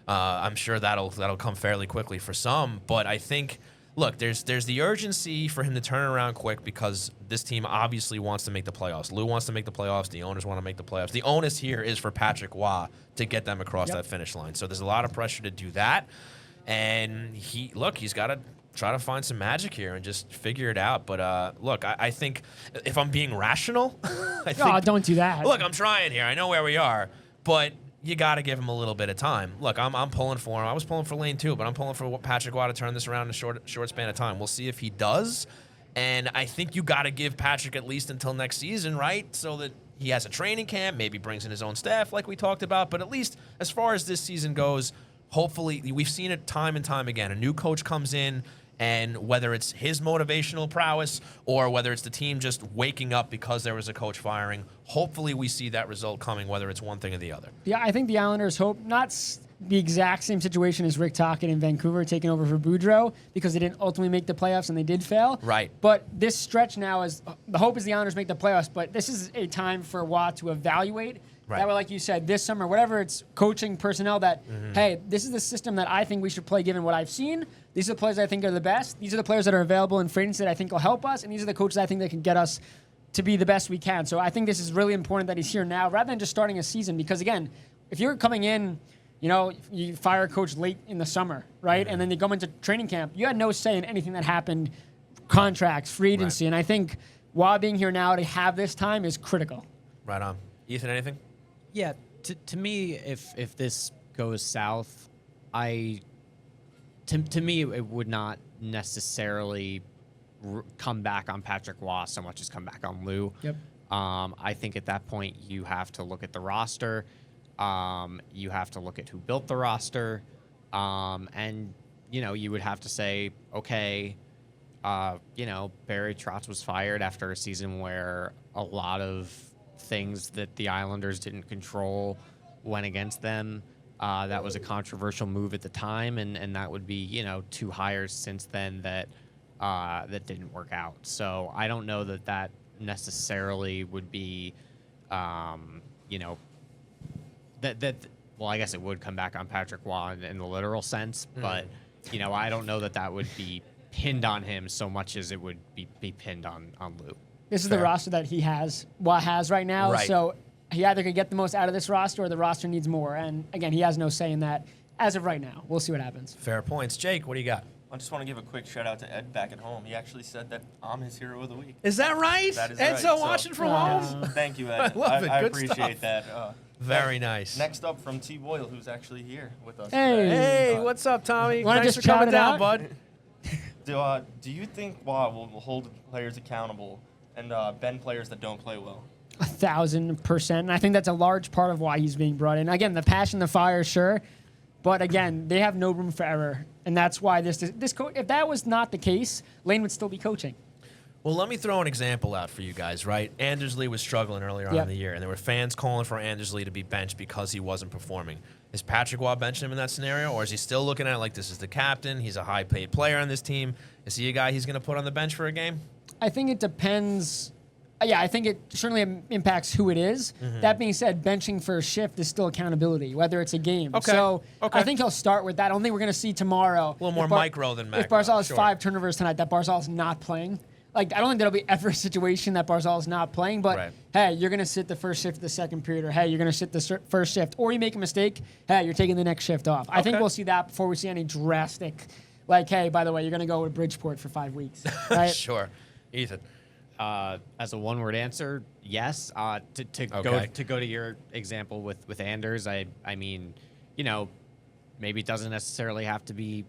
I'm sure that'll come fairly quickly for some, but I think – look, there's the urgency for him to turn around quick because this team obviously wants to make the playoffs. Lou wants to make the playoffs. The owners want to make the playoffs. The onus here is for Patrick Waugh to get them across that finish line. So there's a lot of pressure to do that. And he's got to try to find some magic here and just figure it out. But, look, I think if I'm being rational, don't do that. Look, I'm trying here. I know where we are. But you got to give him a little bit of time. Look, I'm pulling for him. I was pulling for Lane too, but I'm pulling for Patrick Waugh to turn this around in a short span of time. We'll see if he does. And I think you got to give Patrick at least until next season, right? So that he has a training camp, maybe brings in his own staff like we talked about. But at least as far as this season goes, hopefully we've seen it time and time again. A new coach comes in, and whether it's his motivational prowess or whether it's the team just waking up because there was a coach firing, hopefully we see that result coming, whether it's one thing or the other. Yeah, I think the Islanders hope not the exact same situation as Rick Tocchet in Vancouver taking over for Boudreau because they didn't ultimately make the playoffs and they did fail. Right. But this stretch now is the hope is the Islanders make the playoffs, but this is a time for Watt to evaluate Right. That way, like you said, this summer, whatever it's coaching personnel that, hey, this is the system that I think we should play given what I've seen. These are the players I think are the best. These are the players that are available in free agency that I think will help us. And these are the coaches I think that can get us to be the best we can. So I think this is really important that he's here now rather than just starting a season. Because, again, if you're coming in, you fire a coach late in the summer, right? And then you go into training camp. You had no say in anything that happened, contracts, free agency. Right. And I think while being here now to have this time is critical. Right on. Ethan, anything? Yeah, to me, if this goes south, to me it would not necessarily come back on Patrick Waugh so much as come back on Lou. Yep. I think at that point you have to look at the roster. You have to look at who built the roster, and you would have to say, okay, Barry Trotz was fired after a season where a lot of things that the Islanders didn't control went against them. That was a controversial move at the time, and that would be 2 hires since then that didn't work out. So I don't know that necessarily would be, well, I guess it would come back on Patrick Waugh in the literal sense, but I don't know that would be pinned on him so much as it would be pinned on Lou. This is the roster that Waugh has right now. Right. So he either could get the most out of this roster or the roster needs more. And again, he has no say in that as of right now. We'll see what happens. Fair points. Jake, what do you got? I just want to give a quick shout out to Ed back at home. He actually said that I'm his hero of the week. Is that right? That is Ed's right. watching from yes. home. Thank you, Ed. I love it. I Good appreciate stuff. that. Very nice. Next up from T. Boyle, who's actually here with us. Hey. today. Hey, what's up, Tommy? Wanna Thanks just for coming shout it down, out? bud. Do you think Waugh will hold players accountable and bend players that don't play well? 1,000%. And I think that's a large part of why he's being brought in. Again, the passion, the fire, sure. But again, they have no room for error. And that's why this if that was not the case, Lane would still be coaching. Well, let me throw an example out for you guys, right? Anders Lee was struggling earlier on in the year, and there were fans calling for Anders Lee to be benched because he wasn't performing. Is Patrick Waugh benching him in that scenario, or is he still looking at it like this is the captain, he's a high-paid player on this team? Is he a guy he's going to put on the bench for a game? I think it depends. Yeah, I think it certainly impacts who it is. That being said, benching for a shift is still accountability, whether it's a game. Okay. So Okay. I think he'll start with that. I don't think we're going to see tomorrow. A little more micro than macro. If Barzal has Sure. 5 turnovers tonight, that Barzal is not playing. Like, I don't think there'll be ever a situation that Barzal is not playing, but Right. hey, you're going to sit the first shift of the second period, or hey, you're going to sit the first shift, or you make a mistake, hey, you're taking the next shift off. I think Okay. we'll see that before we see any drastic, like, hey, by the way, you're going to go to Bridgeport for 5 weeks. Right? Sure. Ethan. As a one-word answer, yes. To go to your example with Anders, I mean, maybe it doesn't necessarily have to be,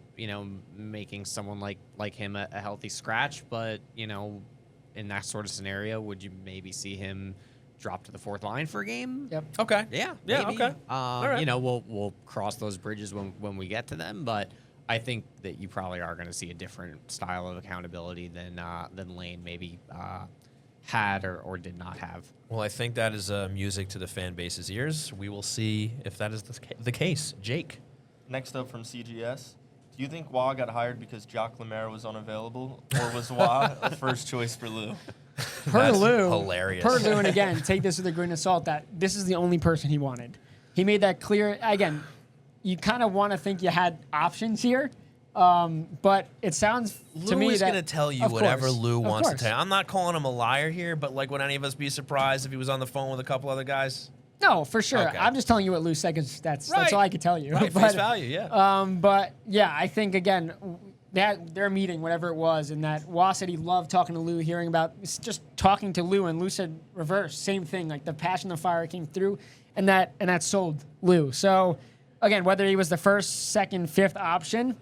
making someone like him a healthy scratch, but in that sort of scenario, would you maybe see him drop to the 4th line for a game? Yep. Okay. Yeah. Yeah, maybe. okay. All right. We'll cross those bridges when we get to them, but I think that you probably are going to see a different style of accountability than Lane maybe had or did not have. Well, I think that is music to the fan base's ears. We will see if that is the case. Jake. Next up from CGS, do you think Waugh got hired because Jacques Lemaire was unavailable, or was Waugh a first choice for Lou? Per That's Lou, hilarious. Per Lou, and again, take this with a grain of salt that this is the only person he wanted. He made that clear. Again, you kind of want to think you had options here, but it sounds to me Lou is that going to tell you of whatever course, Lou of wants to course. tell you. I'm not calling him a liar here, but would any of us be surprised if he was on the phone with a couple other guys? No, for sure. Okay. I'm just telling you what Lou said because that's all I could tell you. Right, face value, yeah. But yeah, I think again, their meeting, whatever it was, and that Waugh said he loved talking to Lou, hearing about just talking to Lou, and Lou said reverse, same thing. Like the passion, the fire came through, and that sold Lou. So again, whether he was the first, second, fifth option,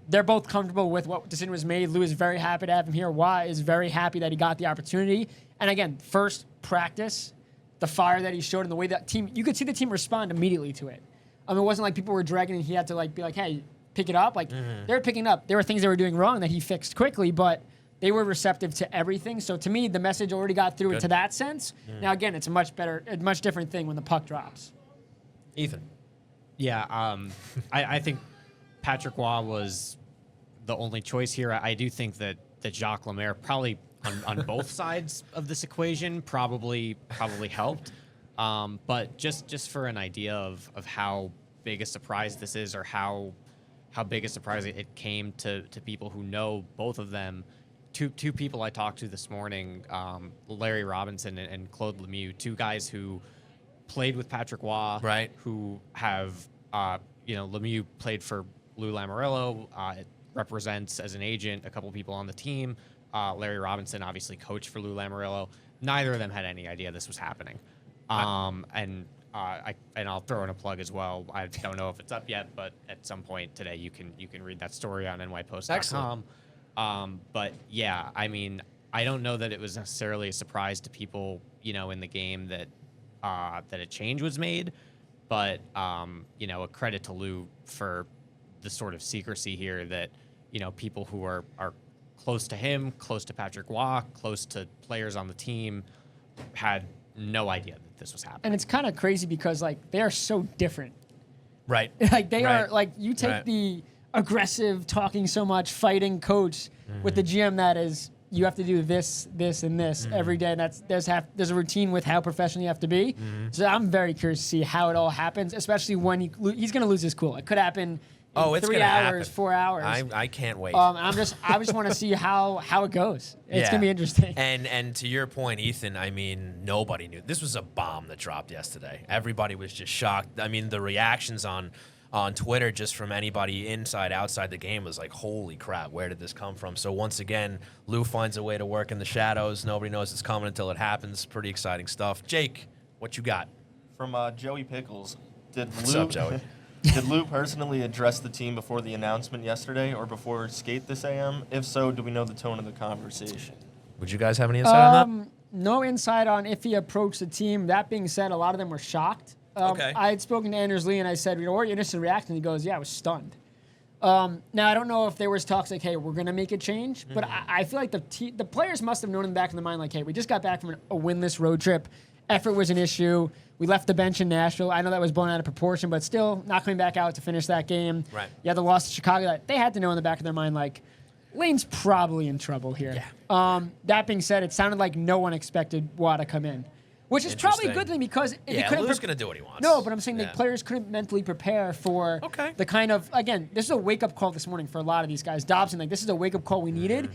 they're both comfortable with what decision was made. Lou is very happy to have him here. Waugh is very happy that he got the opportunity. And again, first practice, the fire that he showed and the way that team, you could see the team respond immediately to it. I mean, it wasn't like people were dragging and he had to be like, hey, pick it up. Like they were picking up. There were things they were doing wrong that he fixed quickly, but they were receptive to everything. So to me, the message already got through to that sense. Now again, it's a much different thing when the puck drops. Ethan. Yeah, I think Patrick Waugh was the only choice here. I do think that Jacques Lemaire probably on both sides of this equation probably helped. But just for an idea of how big a surprise this is, or how big a surprise it came to people who know both of them. Two people I talked to this morning, Larry Robinson and Claude Lemieux, two guys who played with Patrick Waugh, right? Who have, Lemieux played for Lou Lamoriello. It represents as an agent a couple people on the team. Larry Robinson obviously coached for Lou Lamoriello. Neither of them had any idea this was happening. And I'll throw in a plug as well. I don't know if it's up yet, but at some point today you can read that story on nypost.com. But yeah, I mean, I don't know that it was necessarily a surprise to people, in the game that a change was made, but a credit to Lou for the sort of secrecy here that, people who are close to him, close to Patrick Waugh, close to players on the team had no idea that this was happening. And it's kind of crazy because they are so different. Right. They are you take the aggressive, talking so much, fighting coach with the GM that is, you have to do this, this, and this every day. And there's a routine with how professional you have to be. So I'm very curious to see how it all happens, especially when he's going to lose his cool. It could happen in it's 3 gonna hours, happen. 4 hours. I can't wait. I just want to see how it goes. It's going to be interesting. And to your point, Ethan, I mean, nobody knew. This was a bomb that dropped yesterday. Everybody was just shocked. I mean, the reactions on Twitter, just from anybody inside, outside the game, was like, holy crap, where did this come from? So once again, Lou finds a way to work in the shadows. Nobody knows it's coming until it happens. Pretty exciting stuff. Jake, what you got? From Joey Pickles, What's up, Joey? Did Lou personally address the team before the announcement yesterday or before skate this AM? If so, do we know the tone of the conversation? Would you guys have any insight on that? No insight on if he approached the team. That being said, a lot of them were shocked. Okay. I had spoken to Anders Lee and I said, what were your initial reaction? He goes, yeah, I was stunned. Now, I don't know if there was talks like, hey, we're going to make a change, but I feel like the players must have known in the back of their mind, like, hey, we just got back from a winless road trip. Effort was an issue. We left the bench in Nashville. I know that was blown out of proportion, but still not coming back out to finish that game. Right. Yeah, the loss to Chicago. They had to know in the back of their mind, like, Lane's probably in trouble here. Yeah. That being said, it sounded like no one expected Waugh to come in, which is probably a good thing because Lou's going to do what he wants. No, but I'm saying the players couldn't mentally prepare for the kind of, again, this is a wake-up call this morning for a lot of these guys. Dobson, this is a wake-up call we needed.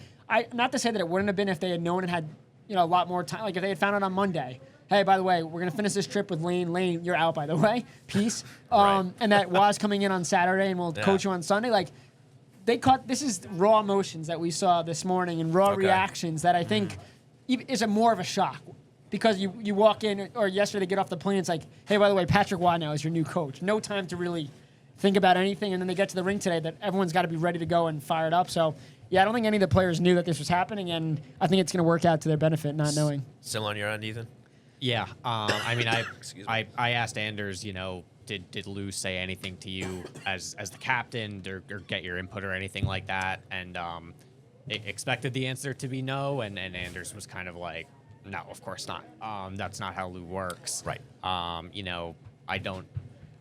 Not to say that it wouldn't have been if they had known and had a lot more time, like if they had found out on Monday. Hey, by the way, we're going to finish this trip with Lane. Lane, you're out, by the way. Peace. And that Waugh's coming in on Saturday and we'll coach you on Sunday. This is raw emotions that we saw this morning and raw reactions that I think is more of a shock. Because you walk in, or yesterday get off the plane, it's like, hey, by the way, Patrick Waugh now is your new coach. No time to really think about anything. And then they get to the ring today that everyone's got to be ready to go and fired up. So, yeah, I don't think any of the players knew that this was happening. And I think it's going to work out to their benefit, not knowing. Still on your end, Ethan? Yeah, I mean, I asked Anders, did Lou say anything to you as the captain or get your input or anything like that? And expected the answer to be no, and Anders was kind of like, no, of course not. That's not how Lou works. Right. I don't,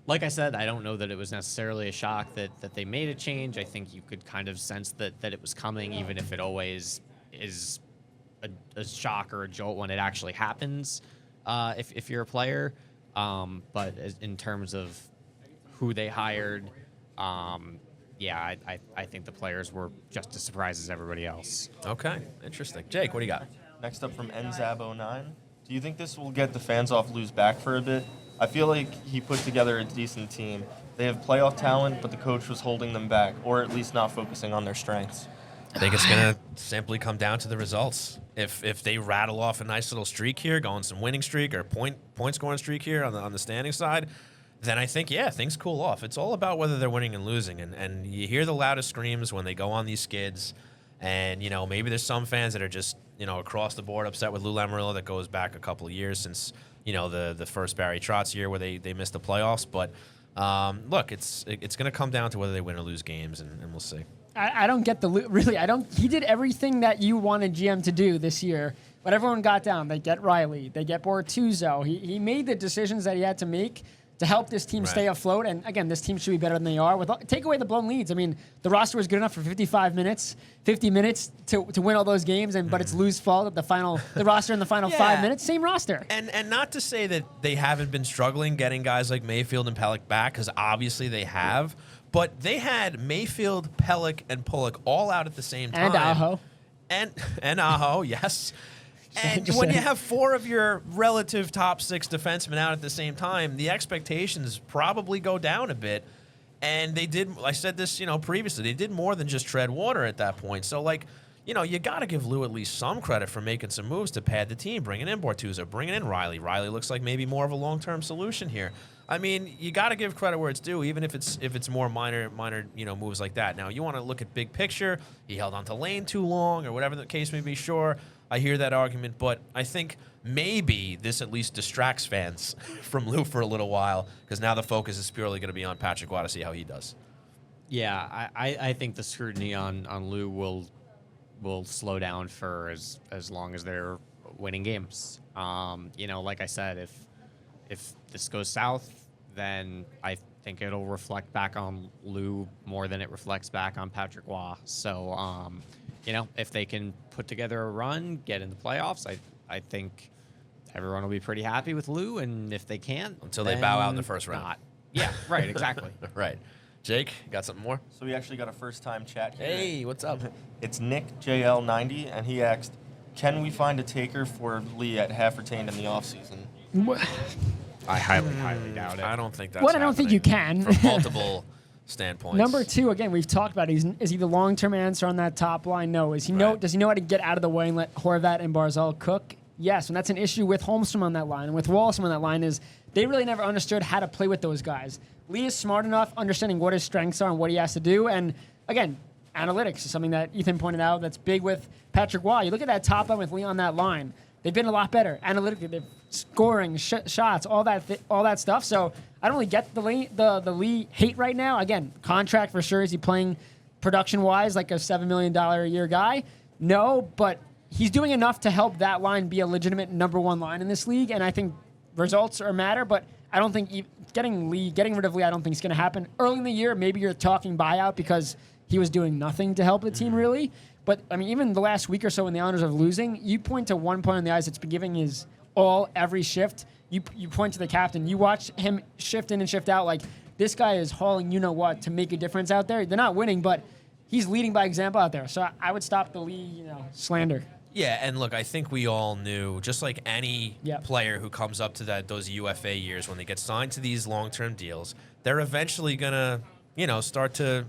like I said, I don't know that it was necessarily a shock that they made a change. I think you could kind of sense that it was coming, even if it always is a shock or a jolt when it actually happens. If you're a player, but in terms of who they hired, I think the players were just as surprised as everybody else. Okay, interesting. Jake, what do you got? Next up from NZAB09, do you think this will get the fans off Lou's back for a bit? I feel like he put together a decent team. They have playoff talent, but the coach was holding them back, or at least not focusing on their strengths. I think it's going to simply come down to the results. If they rattle off a nice little streak here, going some winning streak or point scoring streak here on the standing side, then I think, things cool off. It's all about whether they're winning and losing. And you hear the loudest screams when they go on these skids. And, maybe there's some fans that are just, across the board upset with Lou Lamoriello. That goes back a couple of years since, the first Barry Trotz year where they missed the playoffs. But, look, it's going to come down to whether they win or lose games, and we'll see. I don't get he did everything that you wanted GM to do this year, but everyone got down. They get Riley. They get Bortuzzo. He made the decisions that he had to make to help this team stay afloat. And again, this team should be better than they are. Take away the blown leads. I mean, the roster was good enough for 50 minutes to win all those games, but it's Lou's fault that the roster in the final 5 minutes, same roster. And not to say that they haven't been struggling getting guys like Mayfield and Pelech back, because obviously they have, but they had Mayfield, Pelech, and Pulock all out at the same time. And Aho. And Aho, yes. And when you have 4 of your relative top 6 defensemen out at the same time, the expectations probably go down a bit. And they did, I said this, previously, they did more than just tread water at that point. So, you got to give Lou at least some credit for making some moves to pad the team, bringing in Bortuzzo, bringing in Riley. Riley looks like maybe more of a long-term solution here. I mean, you got to give credit where it's due, even if it's more minor, moves like that. Now, you want to look at big picture. He held on to Lane too long, or whatever the case may be. Sure, I hear that argument, but I think maybe this at least distracts fans from Lou for a little while, because now the focus is purely going to be on Patrick Waugh to see how he does. Yeah, I think the scrutiny on Lou will slow down for as long as they're winning games. Like I said, if this goes south, then I think it'll reflect back on Lou more than it reflects back on Patrick Waugh. So, if they can put together a run, get in the playoffs, I think everyone will be pretty happy with Lou. And if they can't, until they bow out in the first round. Not. Yeah, right, exactly. Right. Jake, got something more? So we actually got a first-time chat here. Hey, what's up? It's Nick JL90, and he asked, "Can we find a taker for Lee at half retained in the offseason?" I highly doubt it. I don't think that's I don't think you can. From multiple standpoints. Number 2, again, we've talked about it. Is he the long-term answer on that top line? No. Does he know how to get out of the way and let Horvat and Barzal cook? Yes, and that's an issue with Holmstrom on that line. And with Wahlstrom on that line is they really never understood how to play with those guys. Lee is smart enough, understanding what his strengths are and what he has to do. And, again, analytics is something that Ethan pointed out that's big with Patrick Waugh. You look at that top line with Lee on that line. They've been a lot better analytically. They're scoring, shots, all that stuff. So I don't really get the Lee hate right now. Again, contract for sure. Is he playing production-wise like a $7 million a year guy? No, but he's doing enough to help that line be a legitimate number 1 line in this league. And I think results matter, but I don't think getting rid of Lee, I don't think it's going to happen. Early in the year, maybe you're talking buyout because he was doing nothing to help the team really. But, I mean, even the last week or so when the Islanders are losing, you point to one point on the ice that's been giving his all every shift. You point to the captain. You watch him shift in and shift out. Like, this guy is hauling you-know-what to make a difference out there. They're not winning, but he's leading by example out there. So I would stop the Lee, slander. Yeah, and look, I think we all knew, just like any player who comes up to those UFA years, when they get signed to these long-term deals, they're eventually going to start to,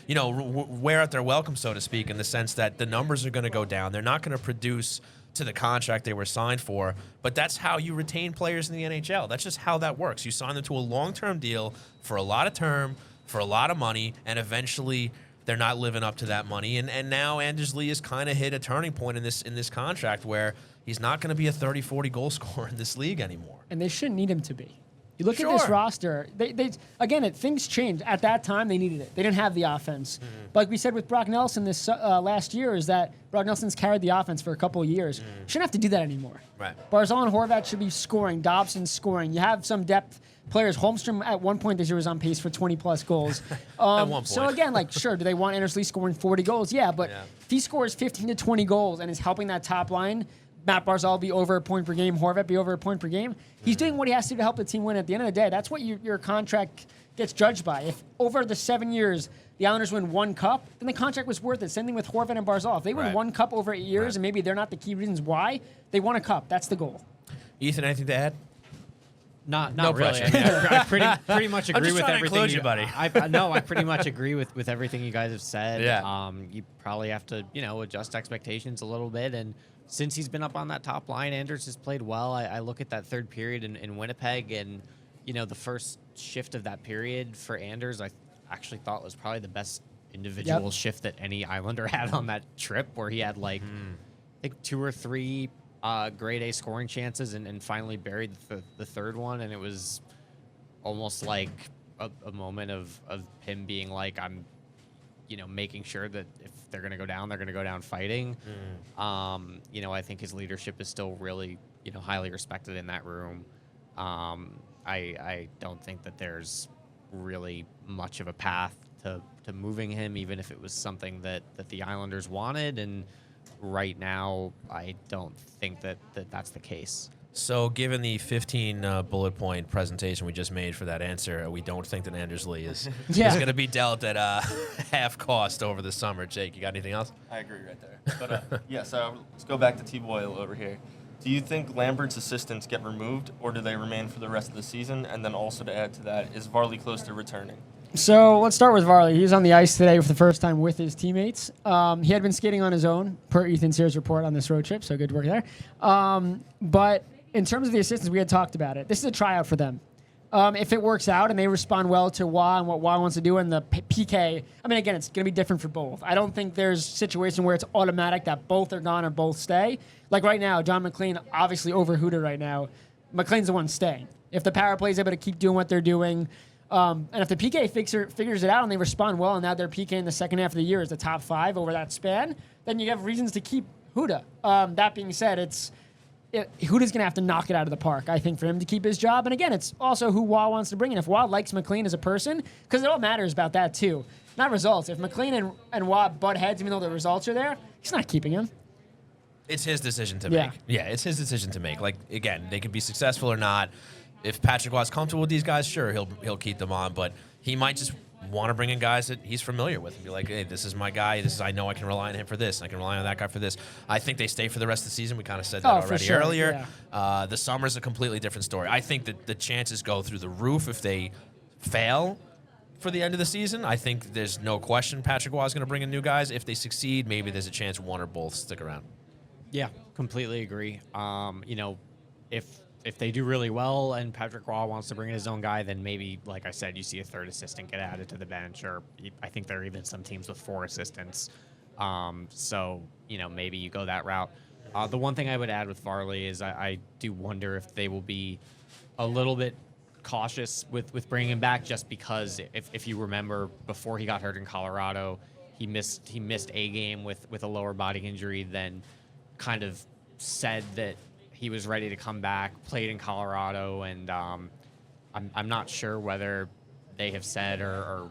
wear out their welcome, so to speak, in the sense that the numbers are going to go down. They're not going to produce to the contract they were signed for, but that's how you retain players in the NHL. That's just how that works. You sign them to a long-term deal for a lot of term, for a lot of money, and eventually they're not living up to that money. And now Anders Lee has kind of hit a turning point in this contract where he's not going to be a 30, 40 goal scorer in this league anymore. And they shouldn't need him to be. You look at this roster, things changed. At that time, they needed it. They didn't have the offense. But like we said with Brock Nelson this last year, is that Brock Nelson's carried the offense for a couple of years. Shouldn't have to do that anymore. Right. Barzal and Horvat should be scoring. Dobson scoring. You have some depth players. Holmstrom at one point this year was on pace for 20-plus goals. At one point. So again, sure, do they want Anders Lee scoring 40 goals? Yeah, but if he scores 15 to 20 goals and is helping that top line, Matt Barzal be over a point per game, Horvat be over a point per game. He's doing what he has to do to help the team win. At the end of the day, that's what your contract gets judged by. If over the 7 years the Islanders win 1 cup, then the contract was worth it. Same thing with Horvat and Barzal. If they win 1 cup over 8 years, and maybe they're not the key reasons why, they won a cup. That's the goal. Ethan, anything to add? Not no really. Pressure. I pretty much agree with everything. buddy. I pretty much agree with everything you guys have said. Yeah. You probably have to adjust expectations a little bit. And since he's been up on that top line, Anders has played well. I look at that third period in Winnipeg, and the first shift of that period for Anders, I actually thought was probably the best individual shift that any Islander had on that trip, where he had I think 2 or 3 grade A scoring chances and finally buried the third one. And it was almost like a moment of him being like, I'm, making sure that if they're going to go down, they're going to go down fighting. I think his leadership is still really, highly respected in that room. I don't think that there's really much of a path to moving him, even if it was something that the Islanders wanted. And right now, I don't think that that's the case. So, given the 15 bullet point presentation we just made for that answer, we don't think that Anders Lee is going to be dealt at half cost over the summer. Jake, you got anything else? I agree right there. But let's go back to T-Boyle over here. Do you think Lambert's assistants get removed, or do they remain for the rest of the season? And then also to add to that, is Varley close to returning? So let's start with Varley. He was on the ice today for the first time with his teammates. He had been skating on his own, per Ethan Sears' report on this road trip, so good work there. But in terms of the assistants, we had talked about it. This is a tryout for them. If it works out and they respond well to Wah and what Wah wants to do and the PK, I mean, again, it's going to be different for both. I don't think there's a situation where it's automatic that both are gone or both stay. Like right now, John McLean, obviously over Huda right now. McLean's the one staying. If the power play is able to keep doing what they're doing, and if the PK figures it out and they respond well, and now their PK in the second half of the year is the top 5 over that span, then you have reasons to keep Huda. That being said, Huda's going to have to knock it out of the park, I think, for him to keep his job. And again, it's also who Wah wants to bring in. If Wah likes McLean as a person, because it all matters about that too, not results. If McLean and Wah butt heads, even though the results are there, he's not keeping him. It's his decision to make. Yeah, it's his decision to make. Like, again, they could be successful or not. If Patrick Waugh's comfortable with these guys, sure, he'll keep them on. But he might just want to bring in guys that he's familiar with and be like, hey, this is my guy. I know I can rely on him for this. I can rely on that guy for this. I think they stay for the rest of the season. We kind of said that already earlier. Yeah. The summer's a completely different story. I think that the chances go through the roof if they fail for the end of the season. I think there's no question Patrick Waugh is going to bring in new guys. If they succeed, maybe there's a chance one or both stick around. Yeah, completely agree. If they do really well and Patrick Waugh wants to bring in his own guy, then maybe, like I said, you see a third assistant get added to the bench, or I think there are even some teams with 4 assistants. So, maybe you go that route. The one thing I would add with Varley is I do wonder if they will be a little bit cautious with bringing him back, just because if you remember, before he got hurt in Colorado, he missed a game with a lower body injury, then kind of said that he was ready to come back, played in Colorado, and I'm not sure whether they have said or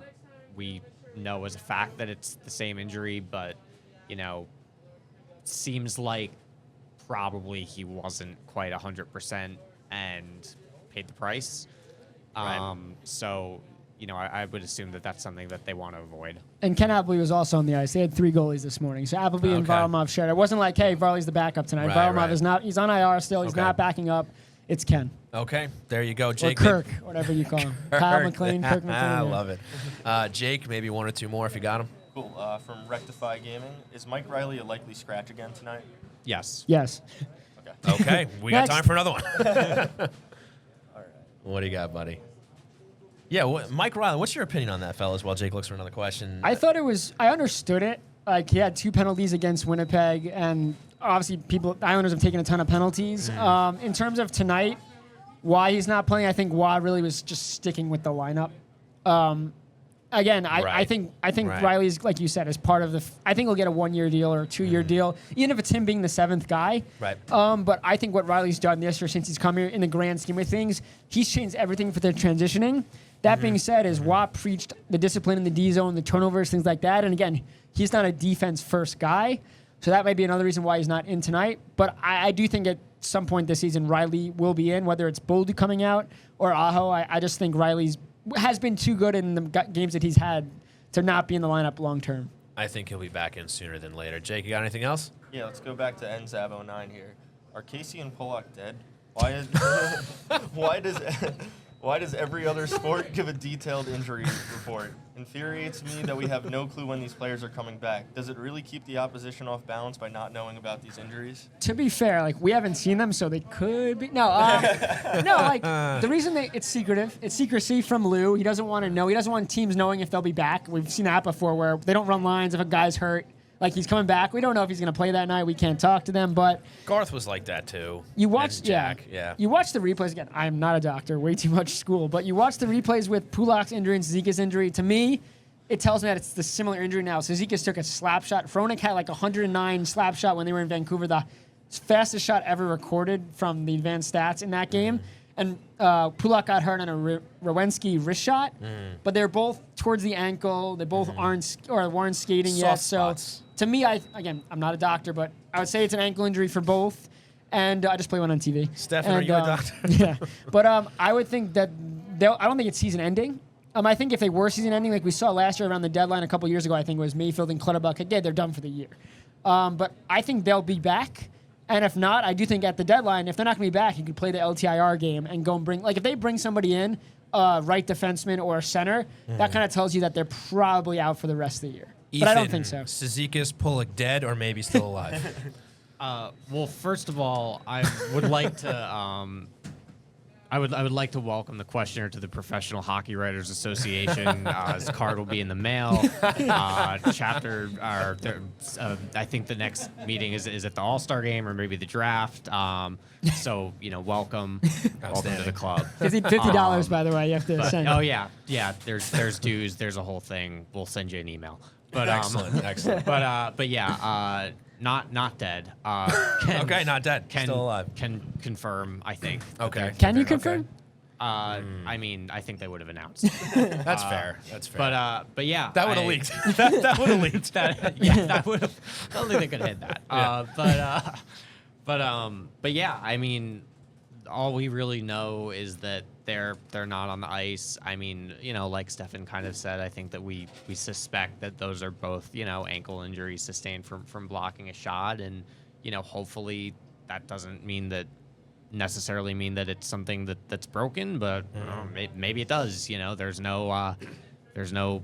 we know as a fact that it's the same injury, but, seems like probably he wasn't quite 100% and paid the price. Right. So, I would assume that that's something that they want to avoid. And Ken Appleby was also on the ice. They had 3 goalies this morning. So Appleby and Varlamov shared. It wasn't like, hey, Varley's the backup tonight. Varlamov is not. He's on IR still. He's not backing up. It's Ken. Okay, there you go. Jake. Or Kirk, whatever you call him. Kyle McLean, Kirk McLean. I love it. Jake, maybe 1 or 2 more if you got them. Cool. From Rectify Gaming, is Mike Riley a likely scratch again tonight? Yes. Okay, we got time for another one. All right. What do you got, buddy? Yeah, Mike Riley, what's your opinion on that, fellas, while Jake looks for another question? I understood it. Like, he had 2 penalties against Winnipeg, and obviously the Islanders have taken a ton of penalties. In terms of tonight, why he's not playing, I think Wah really was just sticking with the lineup. Again, I think Riley's, like you said, is part of I think he'll get a 1-year deal or a 2-year deal, even if it's him being the 7th guy. Right. But I think what Riley's done this year since he's come here, in the grand scheme of things, he's changed everything for their transitioning. That being said, is Watt preached the discipline in the D zone, the turnovers, things like that. And again, he's not a defense-first guy, so that might be another reason why he's not in tonight. But I do think at some point this season, Riley will be in, whether it's Boldy coming out or Aho. I just think Riley's has been too good in the games that he's had to not be in the lineup long term. I think he'll be back in sooner than later. Jake, you got anything else? Yeah, let's go back to NZAV09 here. Are Casey and Pollock dead? Why does every other sport give a detailed injury report? Infuriates me that we have no clue when these players are coming back. Does it really keep the opposition off balance by not knowing about these injuries? To be fair, we haven't seen them, so they could be. No, the reason it's secretive. It's secrecy from Lou. He doesn't want to know. He doesn't want teams knowing if they'll be back. We've seen that before, where they don't run lines if a guy's hurt. He's coming back. We don't know if he's going to play that night. We can't talk to them, but Garth was like that too. You watch, Jack, You watch the replays again. I'm not a doctor, way too much school, but you watch the replays with Pulak's injury and Zika's injury. To me, it tells me that it's the similar injury now. So Zika's took a slap shot. Fronek had 109 slap shot when they were in Vancouver, the fastest shot ever recorded from the advanced stats in that game. And Pulak got hurt on a Rowensky wrist shot, but they're both towards the ankle. They both weren't skating yet. Spots. So to me, I'm not a doctor, but I would say it's an ankle injury for both. And I just play one on TV. Stefen, are you a doctor? Yeah, but I would think that I don't think it's season ending. I think if they were season ending, like we saw last year around the deadline a couple years ago, I think it was Mayfield and Clutterbuck. Again, they're done for the year. But I think they'll be back. And if not, I do think at the deadline, if they're not going to be back, you could play the LTIR game and go and bring, like if they bring somebody in, right defenseman or center, that kind of tells you that they're probably out for the rest of the year. Ethan, but I don't think so. Cizikas, Pulick dead or maybe still alive? Well, first of all, I would like to I would like to welcome the questioner to the Professional Hockey Writers Association. His card will be in the mail. Chapter, I think the next meeting is at the All-Star game or maybe the draft. So welcome to the club. $50, by the way, you have to send. Oh yeah. There's dues. There's a whole thing. We'll send you an email. But excellent. But yeah. Not dead. Okay, not dead. Still alive. Can confirm, I think. Okay. Can you confirm? I mean, I think they would have announced. That's fair. That's fair. But yeah, that would have leaked. that would have leaked. That would have. I don't think they could hit that. But yeah, I mean, all we really know is that they're not on the ice. I mean, like Stefen kind of said, I think that we suspect that those are both, ankle injuries sustained from blocking a shot, and hopefully that doesn't necessarily mean that it's something that's broken, but maybe it does. There's no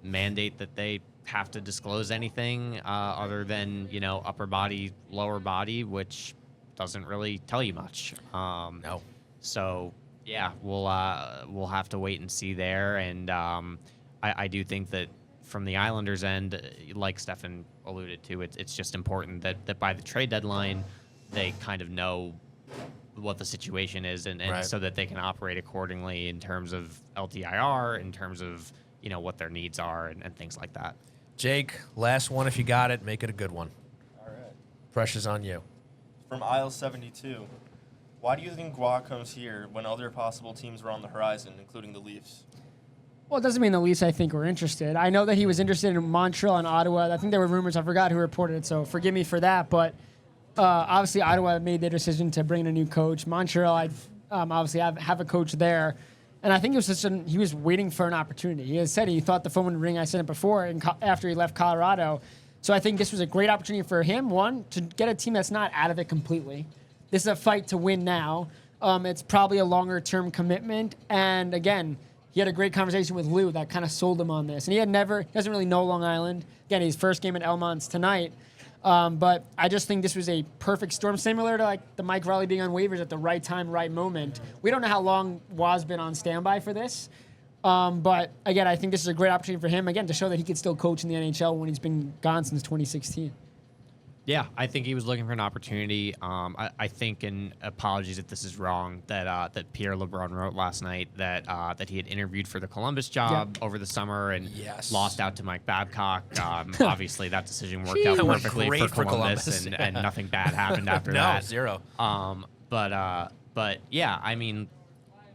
mandate that they have to disclose anything other than upper body, lower body, which doesn't really tell you much. No. So yeah, we'll have to wait and see there. And I do think that from the Islanders' end, like Stefen alluded to, it's just important that by the trade deadline, they kind of know what the situation is, and right. so that they can operate accordingly in terms of LTIR, in terms of what their needs are, and things like that. Jake, last one if you got it, make it a good one. All right. Pressure's on you. From aisle 72, why do you think Guac comes here when other possible teams were on the horizon, including the Leafs? Well, it doesn't mean the Leafs, I think, were interested. I know that he was interested in Montreal and Ottawa. I think there were rumors. I forgot who reported it, so forgive me for that. But obviously, Ottawa made their decision to bring in a new coach. Montreal, I obviously have a coach there. And I think it was he was waiting for an opportunity. He had said he thought the phone would ring. I said it before after he left Colorado. So I think this was a great opportunity for him, one, to get a team that's not out of it completely. This is a fight to win now. It's probably a longer-term commitment. And, again, he had a great conversation with Lou that kind of sold him on this. And he doesn't really know Long Island. Again, his first game at Elmont's tonight. But I just think this was a perfect storm, similar to like the Mike Riley being on waivers at the right time, right moment. We don't know how long Waz's been on standby for this. But again, I think this is a great opportunity for him, again, to show that he could still coach in the NHL when he's been gone since 2016. Yeah, I think he was looking for an opportunity. I think, and apologies if this is wrong, that Pierre LeBrun wrote last night that he had interviewed for the Columbus job over the summer and lost out to Mike Babcock. Obviously, that decision worked out perfectly for Columbus, and nothing bad happened after that. No, zero. But yeah, I mean,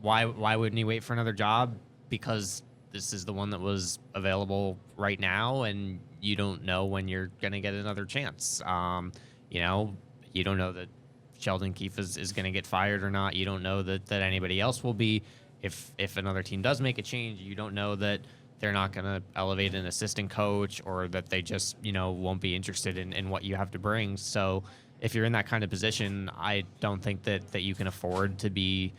why wouldn't he wait for another job? Because this is the one that was available right now, and you don't know when you're going to get another chance. You don't know that Sheldon Keefe is going to get fired or not. You don't know that anybody else will be. If another team does make a change, you don't know that they're not going to elevate an assistant coach, or that they just, won't be interested in what you have to bring. So if you're in that kind of position, I don't think that you can afford to be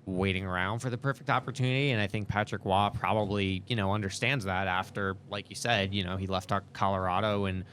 waiting around for the perfect opportunity. And I think Patrick Waugh probably, understands that after, like you said, he left Colorado and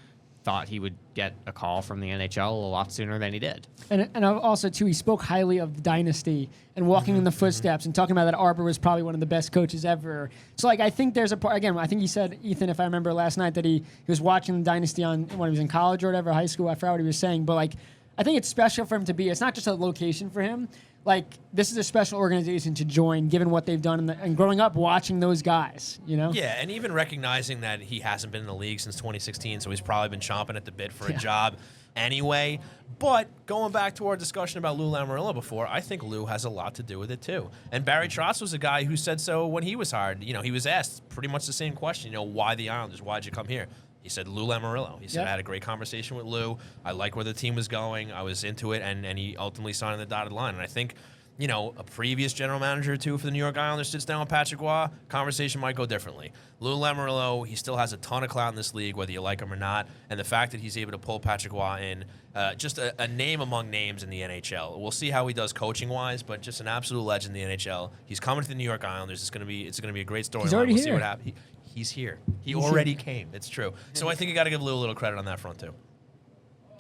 thought he would get a call from the NHL a lot sooner than he did. And also, too, he spoke highly of the dynasty and walking in the footsteps and talking about that Arbor was probably one of the best coaches ever. So, I think there's a part, again, I think he said, Ethan, if I remember last night, that he was watching the dynasty when he was in college or whatever, high school, I forgot what he was saying, but, I think it's special for him to be. It's not just a location for him. Like, this is a special organization to join, given what they've done and growing up watching those guys, you know? Yeah, and even recognizing that he hasn't been in the league since 2016, so he's probably been chomping at the bit for a job anyway. But going back to our discussion about Lou Lamoriello before, I think Lou has a lot to do with it too. And Barry Trotz was a guy who said so when he was hired. You know, he was asked pretty much the same question, you know, why the Islanders? Why'd you come here? He said Lou Lamoriello. He said, I had a great conversation with Lou. I like where the team was going. I was into it, and he ultimately signed on the dotted line. And I think, you know, a previous general manager or two for the New York Islanders sits down with Patrick Roy, conversation might go differently. Lou Lamoriello, he still has a ton of clout in this league, whether you like him or not. And the fact that he's able to pull Patrick Roy in, just a name among names in the NHL. We'll see how he does coaching-wise, but just an absolute legend in the NHL. He's coming to the New York Islanders. It's going to be a great story. He's already we'll here. See what happens. He's here. He already came. It's true. So I think you got to give Lou a little credit on that front, too.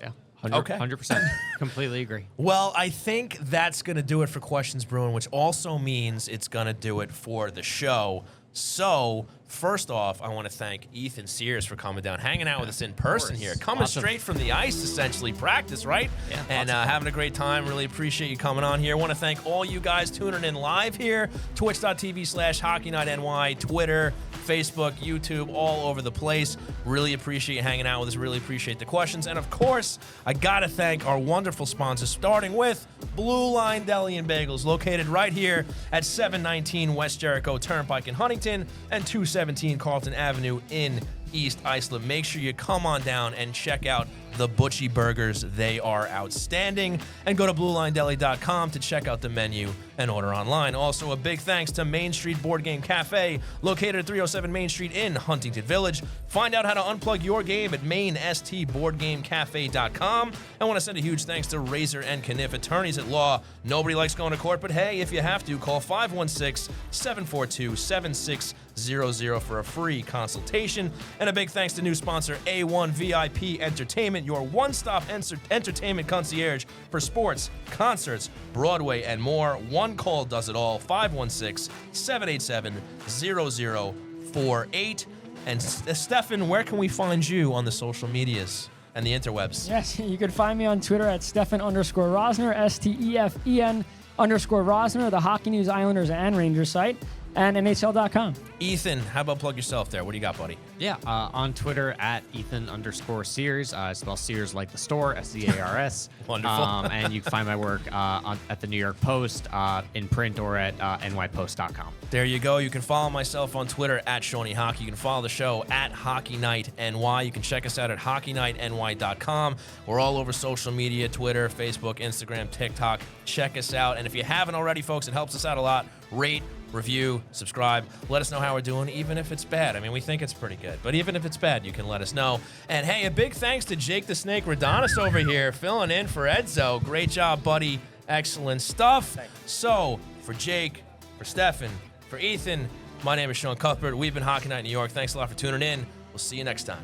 Yeah. Okay. 100%. Completely agree. Well, I think that's going to do it for Questions Brewing, which also means it's going to do it for the show. So, first off, I want to thank Ethan Sears for coming down, hanging out with us in person here, coming straight from the ice, essentially, practice, right? Yeah, and having a great time. Really appreciate you coming on here. I want to thank all you guys tuning in live here, twitch.tv/HockeyNightNY, Twitter, Facebook, YouTube, all over the place. Really appreciate you hanging out with us. Really appreciate the questions. And, of course, I got to thank our wonderful sponsors, starting with Blue Line Deli and Bagels, located right here at 719 West Jericho Turnpike in Huntington and 217 Carlton Avenue in East Islip. Make sure you come on down and check out the Butchie Burgers. They are outstanding. And go to BlueLineDeli.com to check out the menu and order online. Also, a big thanks to Main Street Board Game Cafe, located at 307 Main Street in Huntington Village. Find out how to unplug your game at mainstboardgamecafe.com. I want to send a huge thanks to Razor and Kniff, attorneys at law. Nobody likes going to court, but hey, if you have to, call 516-742-7600 for a free consultation. And a big thanks to new sponsor A1 VIP Entertainment, your one-stop entertainment concierge for sports, concerts, Broadway, and more. One call does it all, 516-787-0048. And Stefen, where can we find you on the social medias and the interwebs? Yes, you can find me on Twitter at Stefen_Rosner, STEFEN_Rosner, the Hockey News Islanders and Rangers site, and NHL.com. Ethan, how about plug yourself there? What do you got, buddy? Yeah, on Twitter at Ethan_Sears. I spell Sears like the store, SEARS. Wonderful. And you can find my work at the New York Post, in print, or at nypost.com. There you go. You can follow myself on Twitter at Shawnee Hockey. You can follow the show at Hockey Night NY. You can check us out at HockeyNightNY.com. We're all over social media, Twitter, Facebook, Instagram, TikTok. Check us out. And if you haven't already, folks, it helps us out a lot. Rate, review, subscribe. Let us know how we're doing, even if it's bad. I mean, we think it's pretty good. But even if it's bad, you can let us know. And hey, a big thanks to Jake the Snake Radonis over here, filling in for Edzo. Great job, buddy. Excellent stuff. So, for Jake, for Stefen, for Ethan, my name is Sean Cuthbert. We've been Hockey Night New York. Thanks a lot for tuning in. We'll see you next time.